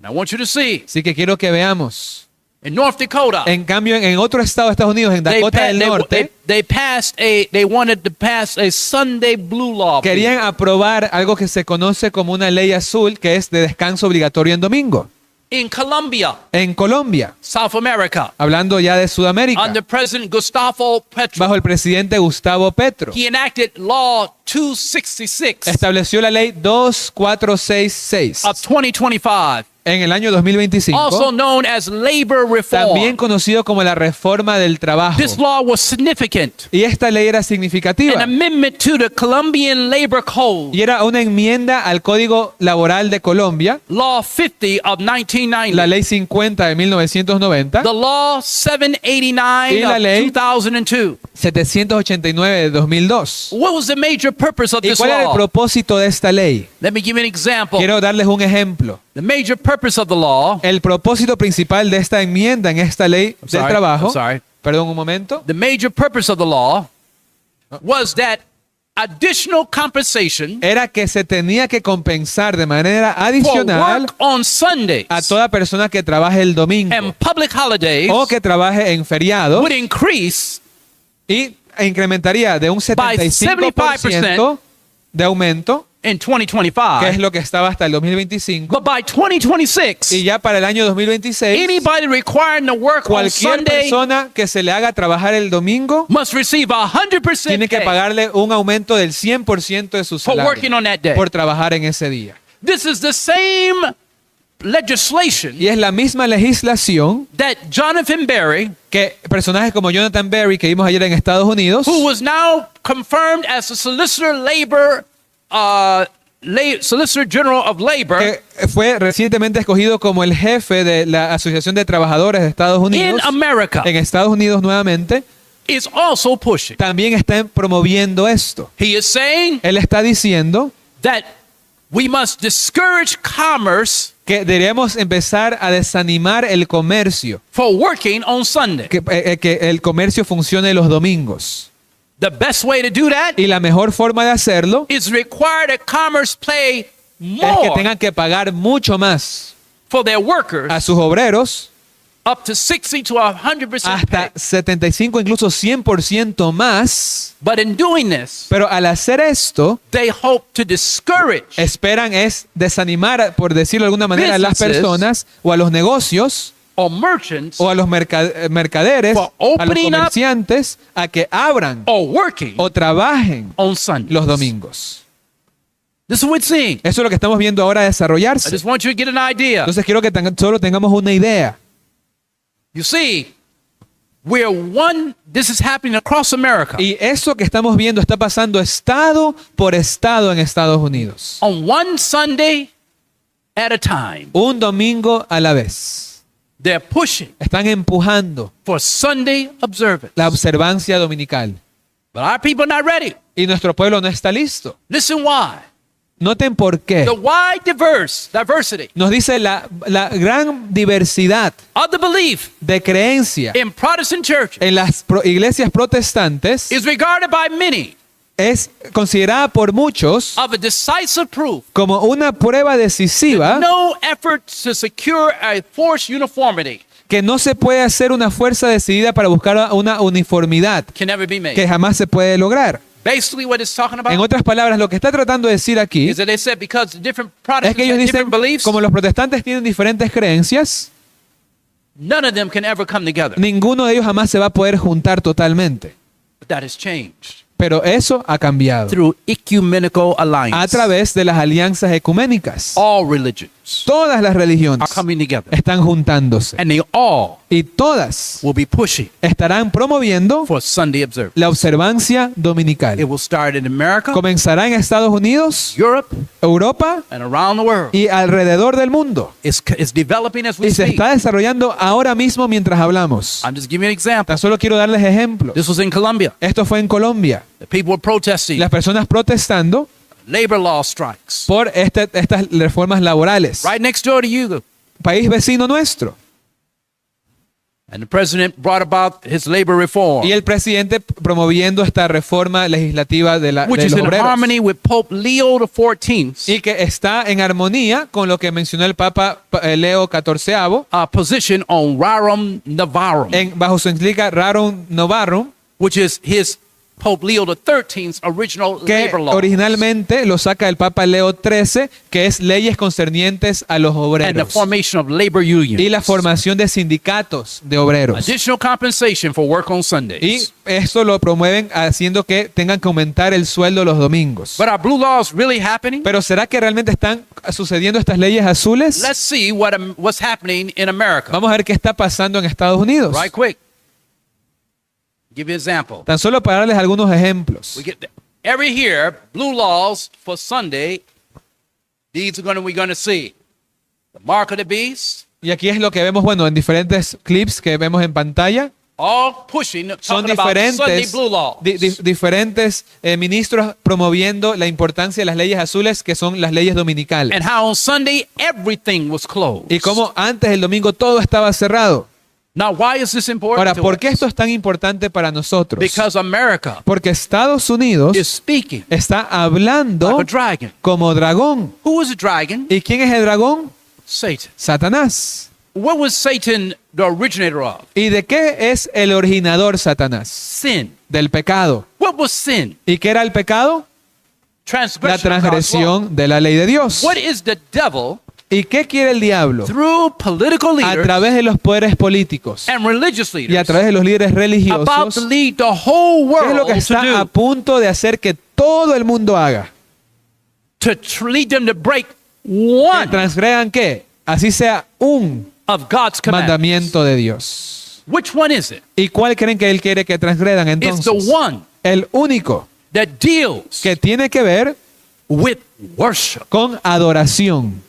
And I want you to see, Así que quiero que veamos. in North Dakota, En cambio, en otro estado de Estados Unidos, en Dakota del Norte, they wanted to pass a Sunday blue law. querían aprobar algo que se conoce como una ley azul, que es de descanso obligatorio en domingo. In Colombia, En Colombia, South America, hablando ya de Sudamérica, under President Gustavo Petro, bajo el presidente Gustavo Petro, he enacted Law 266 estableció la ley 2466 of 2025, en el año 2025, also known as labor también reform. conocido como la reforma del trabajo. This law was significant, Y esta ley era an significativa amendment to the Colombian Labor Code, y era una enmienda al Código Laboral de Colombia, Law 50 of 1990, la ley 50 de 1990, the Law 789 Y la of ley 2002. 789 de 2002. What was the major purpose of ¿Y this cuál era el law? propósito de esta ley? Let me give you an example. Quiero darles un ejemplo. The major purpose of the law, El propósito principal de esta enmienda en esta ley del sorry, trabajo, I'm sorry. perdón un momento, the major purpose of the law was that additional compensation era que se tenía que compensar de manera for adicional work on Sundays a toda persona que trabaje el domingo and public holidays o que trabaje en feriados would increase y incrementaría de un 75% de aumento, in que es 2025. lo que estaba hasta el 2025, But by 2026, y ya para el año 2026, anybody requiring to work on cualquier Sunday persona que se le haga trabajar el domingo must receive 100% tiene que pay pagarle un aumento del 100% de su for working salario on that day. por trabajar en ese día. This is the same legislation Y es la misma legislación that Jonathan Berry, que personajes como Jonathan Berry, que vimos ayer en Estados Unidos, who was now confirmed as the Solicitor General of Labor que fue recientemente escogido como el jefe de la Asociación de Trabajadores de Estados in Unidos, America, en Estados Unidos nuevamente, is also pushing. también está promoviendo esto. He is saying Él está diciendo that we must discourage commerce que deberíamos empezar a desanimar el comercio, for working on Sunday. que el comercio funcione los domingos. The best way to do that Y la mejor forma de hacerlo is require that commerce pay es que more tengan que pagar mucho más for their workers, a sus obreros, up to 60 to 100% hasta pay. 75, incluso 100% más. But in doing this, Pero al hacer esto, they hope to discourage esperan es desanimar, por decirlo de alguna manera, a las Businesses personas o a los negocios or merchants o a los mercaderes, For a los opening up comerciantes, a que abran or working o trabajen on Sundays. los domingos. This is what we're seeing. Eso es lo que estamos viendo ahora I desarrollarse. just want you to get an idea. Entonces quiero que solo tengamos una idea. You see, this is happening across America. Y eso que estamos viendo está pasando estado por estado en Estados Unidos. On one Sunday at a time, Un domingo a la vez. they're pushing Están empujando for Sunday observance. la observancia dominical. But our people are not ready. Y nuestro pueblo no está listo. Listen why. Noten por qué. The wide diversity Nos dice la gran diversidad of the belief de creencia in Protestant churches en las iglesias protestantes is regarded by many es considerada por muchos of a decisive proof. como una prueba decisiva No effort to secure a forced uniformity que no se puede hacer una fuerza decidida para buscar una uniformidad can ever be made. que jamás se puede lograr. Basically, what it's talking En about otras palabras, lo que está tratando de decir aquí is that they said because the different es Protestants que ellos have dicen, different beliefs, como los protestantes tienen diferentes creencias, none of them can ever come together. ninguno de ellos jamás se va a poder juntar totalmente. But that has changed Pero eso ha cambiado through ecumenical alliance. a través de las alianzas ecuménicas. All religions Todas las religiones are coming together, están juntándose and they all y todas will be pushing estarán promoviendo for Sunday observance. la observancia It dominical. will start in America, Comenzará en Estados Unidos, Europe, Europa and around the world. y alrededor del mundo. It's developing as we Y se speak. está desarrollando ahora mismo mientras hablamos. I'm just giving you an example. Tan solo quiero darles ejemplos. This was in Colombia. Esto fue en Colombia. The people were protesting Las personas protestando labor law strikes. por estas reformas laborales. Right next door to you. País vecino nuestro. And the president brought about his labor reform, Y el presidente promoviendo esta reforma legislativa de which los is in obreros. harmony with Pope Leo XIV, Y que está en armonía con lo que mencionó el Papa Leo XIV position on Rerum Novarum, bajo su encíclica Rerum Novarum, which is his Pope Leo XIII's original que labor law, originalmente lo saca el Papa Leo XIII, que es leyes concernientes a los and the obreros formation of labor unions, y la formación de sindicatos de obreros. additional compensation for work on Sundays. Y esto lo promueven haciendo que tengan que aumentar el sueldo los domingos. But are blue laws really happening? Pero ¿será que realmente están sucediendo estas leyes azules? Let's see what's happening in America. Vamos a ver qué está pasando en Estados Unidos. Right quick. Give you an example. Tan solo para darles algunos ejemplos. We get every year blue laws for Sunday. These are we're going to see the mark of the beast. Y aquí es lo que vemos, bueno, en diferentes clips que vemos en pantalla. All pushing, Son talking about Sunday diferentes, blue laws. diferentes ministros promoviendo la importancia de las leyes azules, que son las leyes dominicales. And how on Sunday everything was closed. Y como antes el domingo todo estaba cerrado. Now, why is this important Ahora, to ¿por qué us? esto es tan importante para nosotros? Because America Porque Estados Unidos is speaking está like hablando a dragon. como dragón. Who is a dragon? ¿Y quién es el dragón? Satan. Satanás. What was Satan the originator of? ¿Y de qué es el originador Satanás? Sin. Del pecado. What was sin? ¿Y qué era el pecado? La Transgression of God's law. transgresión de la ley de Dios. What is the devil ¿Y qué quiere el diablo? through political A leaders través de los poderes políticos and religious y a leaders través de los líderes about religiosos, to lead the whole ¿qué es lo world que está a to do? punto de hacer que todo el mundo haga? Lead them to break ¿Que one transgredan qué? Así sea un of God's commandments. mandamiento de Dios. Which one is it? ¿Y cuál creen que él quiere que transgredan It's entonces? the one El único that deals que tiene que ver with worship. con adoración.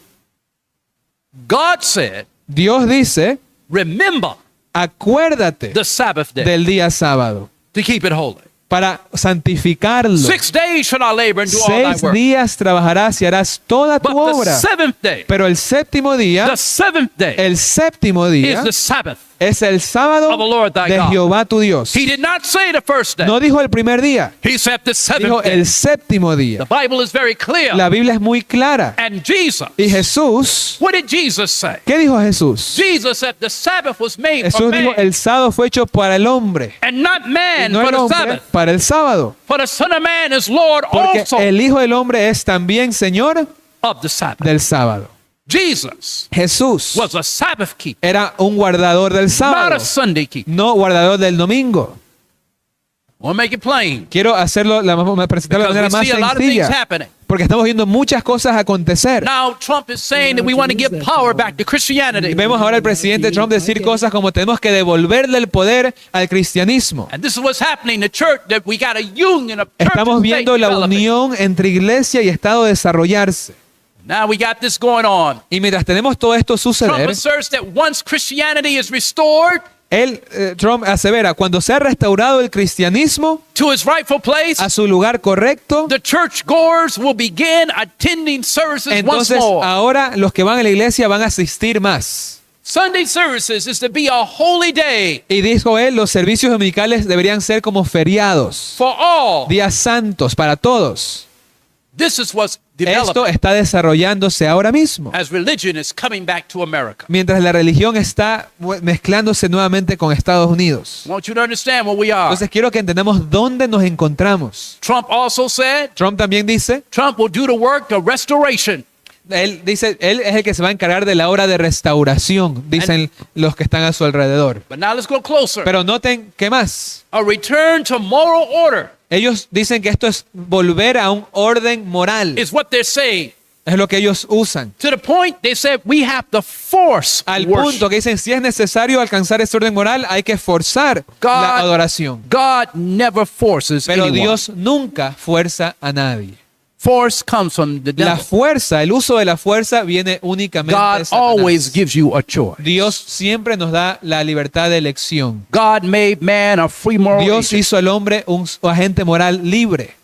God said, Dios dice, remember acuérdate the Sabbath day del día sábado to keep it holy. para santificarlo. 6 days shall I labor and do all thy 6 work. días trabajarás y harás toda tu But the obra. seventh day, Pero el séptimo día, el séptimo día el séptimo día is the Sabbath. es el sábado of the Lord thy de God. Jehová tu Dios. He did not say the first day. No dijo el primer día, He said the dijo seventh day. el séptimo The día. Bible is very clear. La Biblia es muy clara. And Jesus, Y Jesús, what did Jesus say? ¿qué dijo Jesús? Jesus said the Sabbath was made for Jesús dijo, man el sábado fue hecho para el hombre, and not y man no for el the hombre Sabbath. para el sábado. For the Son of Man is Lord Porque also el Hijo del Hombre es también Señor of the Sabbath. del sábado. Jesus Jesús was a Sabbath keeper, era un guardador del not sábado, a Sunday keeper. no guardador del domingo. I want to make it plain. Quiero presentarlo de Because manera we see a más lot of things sencilla. happening. Porque estamos viendo muchas cosas acontecer. Now, Trump is saying that we want to give power back to Christianity. Vemos ahora al presidente Trump decir cosas como tenemos que devolverle el poder al cristianismo. And this is what's happening. The church, that we got a union of church Estamos and state viendo la developing. unión entre iglesia y Estado desarrollarse. Now we got this going on. Y mientras tenemos todo esto Trump suceder, asserts that once Christianity is restored Trump asevera, cuando sea restaurado el cristianismo to its rightful place, a su lugar correcto, the churchgoers will begin attending services once entonces more. ahora los que van a la iglesia van a asistir más. Sunday services is to be a holy day Y dijo él, los servicios dominicales deberían ser como feriados, for all. días santos para todos. This is what's Esto developing está desarrollándose ahora mismo, as religion is coming back to America. mientras la religión está mezclándose nuevamente con Estados Unidos. I want you to understand where we are. Entonces quiero que entendamos dónde nos encontramos. Trump also said Trump también dice, Trump will do the work of restoration. él dice, él es el que se va a encargar de la obra de restauración, dicen los que están a su alrededor. But now let's go closer. Pero noten, ¿qué más? A return to moral order Ellos dicen que esto es volver a un orden moral. is what they're saying. Es lo que ellos usan. To the point they said we have to force Al worship. punto que dicen, si es necesario alcanzar ese orden moral, hay que forzar la adoración. God never forces Pero anyone. Dios nunca fuerza a nadie. Force comes from the La devil. fuerza, el uso de la fuerza viene únicamente de God Satanás. always gives you a choice. Dios siempre nos da la libertad de elección. God made man a free moral Dios agent, hizo al hombre un agente moral libre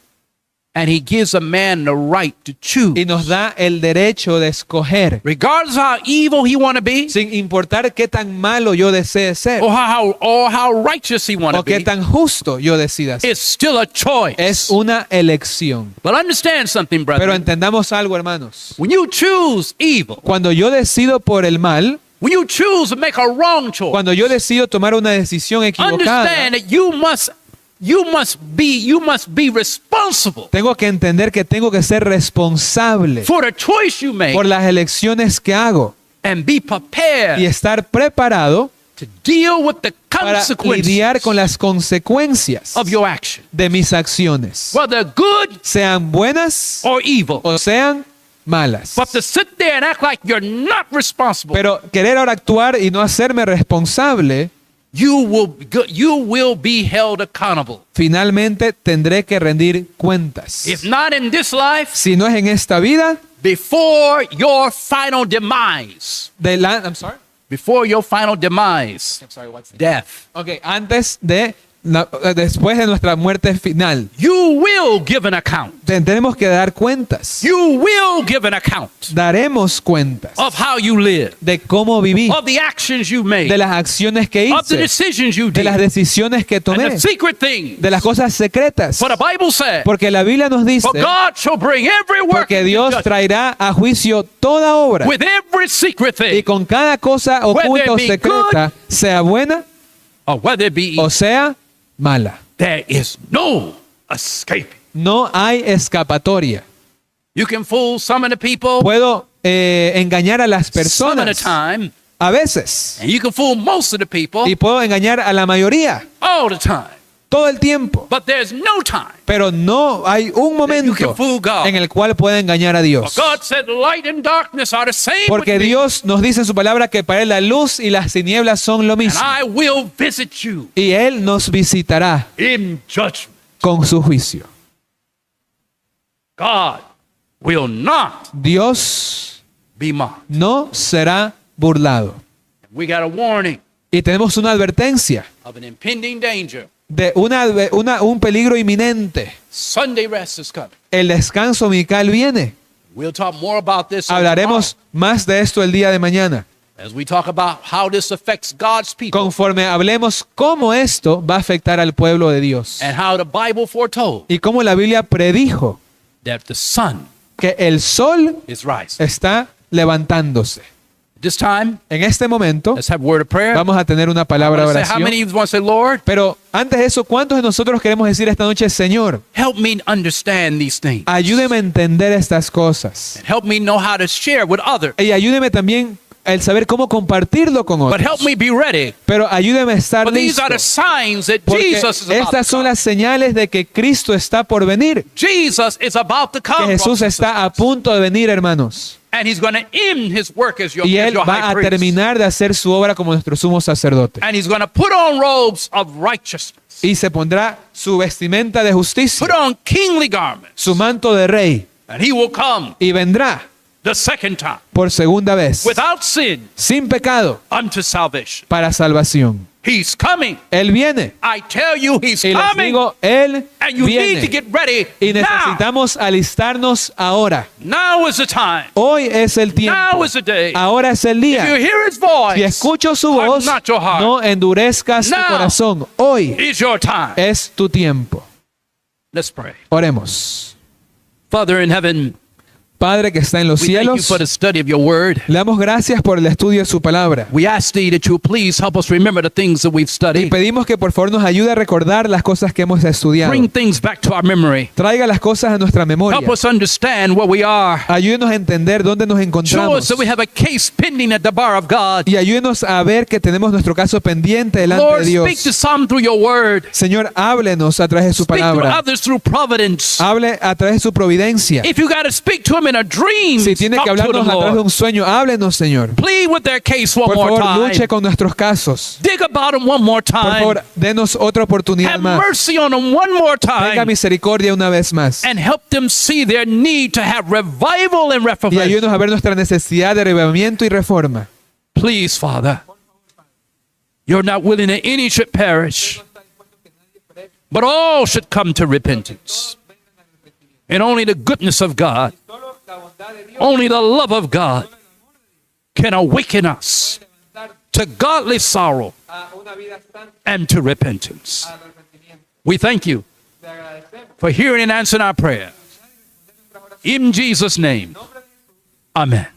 and he gives a man the right to choose. y nos da el derecho de escoger, Regardless of how evil he want to be, sin importar qué tan malo yo desee ser or how righteous he want to o qué be, tan justo yo decida ser. it's still a choice. Es una elección. But understand something, Pero brother. entendamos algo, hermanos. When you choose evil, Cuando yo decido por el mal, when you choose to make a wrong choice, cuando yo decido tomar una decisión equivocada, understand that you must be responsible tengo que entender que tengo que ser responsable for the choice you make por las elecciones que hago and be prepared y estar preparado to deal with the para consequences lidiar con las consecuencias of your action, de mis acciones, whether good sean buenas or evil. o sean malas. But to sit there and act like you're not responsible, Pero querer ahora actuar y no hacerme responsable, you will be held accountable. finalmente tendré que rendir cuentas. If not in this life, Si no es en esta vida, before your final demise. I'm sorry. Before your final demise, I'm sorry, what's death. Okay, antes de después de nuestra muerte final, You will give an account. tenemos que dar cuentas. You will give an account Daremos cuentas of how you live, de cómo viví, of the actions you made, de las acciones que of the hice, decisions you de las did, decisiones que and tomé, the secret things. de las cosas secretas. For the Bible said, Porque la Biblia nos dice, for God shall bring every work porque into Dios judgment traerá a juicio toda obra with every secret y thing, con cada cosa oculta o secreta, sea buena or whether it be evil. o sea mala. There is no escaping. No hay escapatoria. You can fool some of the people Puedo engañar a las some of the personas time, a veces and you can fool most of the people y puedo engañar a la mayoría all the time. todo el tiempo. But there's no time. Pero no hay un You momento can fool God. en el cual pueda engañar a For Dios. God said light and darkness are the same Porque with me, Dios nos dice en su palabra que para Él la luz y las tinieblas son lo and mismo. I will visit you Y Él nos visitará in judgment. con su juicio. God will not Dios be mocked. no será burlado. We got a warning Y tenemos una advertencia of an impending danger. de un peligro inminente. Sunday rest is coming. El descanso dominical viene. We'll talk more about this on Hablaremos más de esto el día de mañana. tomorrow, as we talk about how this affects God's people Conforme hablemos cómo esto va a afectar al pueblo de Dios. and how the Bible foretold Y cómo la Biblia predijo that the sun que el sol is rising. está levantándose. This time, En este momento let's have a word of prayer. vamos a tener una palabra de I wanna say, how many oración. of you want to say, Lord, Pero antes de eso, ¿cuántos de nosotros queremos decir esta noche, Señor, help me understand these things. ayúdeme a entender estas cosas? Help me know how to share with others. Y ayúdeme también el saber cómo compartirlo con But help otros. me be ready. Pero ayúdeme a estar For these are the listo. signs that Porque Jesus is about estas to son come. las señales de que Cristo está por venir. Jesus is about to Que come. Jesús brothers and está a sisters. punto de venir, hermanos. And he's going to end his work as your, Y as Él your va high a priest. terminar de hacer su obra como nuestro sumo sacerdote. And he's going to put on robes of righteousness. Y se pondrá su vestimenta de justicia, Put on kingly garments. su manto de rey. And he will come Y vendrá the second time por segunda vez, without sin sin pecado, unto salvation. para salvación. He's coming. Él viene. I tell you, he's Y les coming. digo, Él And you need to viene. get ready Y now. necesitamos alistarnos ahora. Now is the time. Hoy es el Now tiempo. is the day. Ahora es el If you día. hear his voice, Si escucho su voz, harden not your heart. no endurezcas tu Now corazón. Hoy is your time. es tu tiempo. Let's pray. Oremos. Father in heaven, Padre que está en los we thank you cielos, for the study of your word. le damos gracias por el estudio de su palabra. We ask thee that you please help us remember the things that we've Y studied. pedimos que por favor nos ayude a recordar las cosas que hemos estudiado. Bring things back to our memory. Traiga las cosas a nuestra memoria. Help us understand where we are. Ayúdenos a entender dónde nos Show us encontramos. that we have a case pending at the bar of God. Y ayúdenos a ver que tenemos nuestro caso pendiente delante Lord, de Dios. speak to some through your word. Señor, háblenos a través de su Speak to palabra. others through providence. Hable a través de su providencia. If you got to speak to them in a dream, Si tiene que talk to hablarnos them, a través de Lord. un sueño, háblenos, Señor. Plead with their case one Por more favor, luche time. con nuestros casos. Dig about them one more Por time. favor, denos otra oportunidad Have más. mercy on them one more Tenga time. misericordia una vez más. And help them see their need to have revival and Y reformation. ayúdenos a ver nuestra necesidad de revivimiento y reforma. Please, Father. You're not willing that any should perish, but all should come to repentance. And only the goodness of God, only the love of God can awaken us to godly sorrow and to repentance. We thank you for hearing and answering our prayer. In Jesus' name, amen.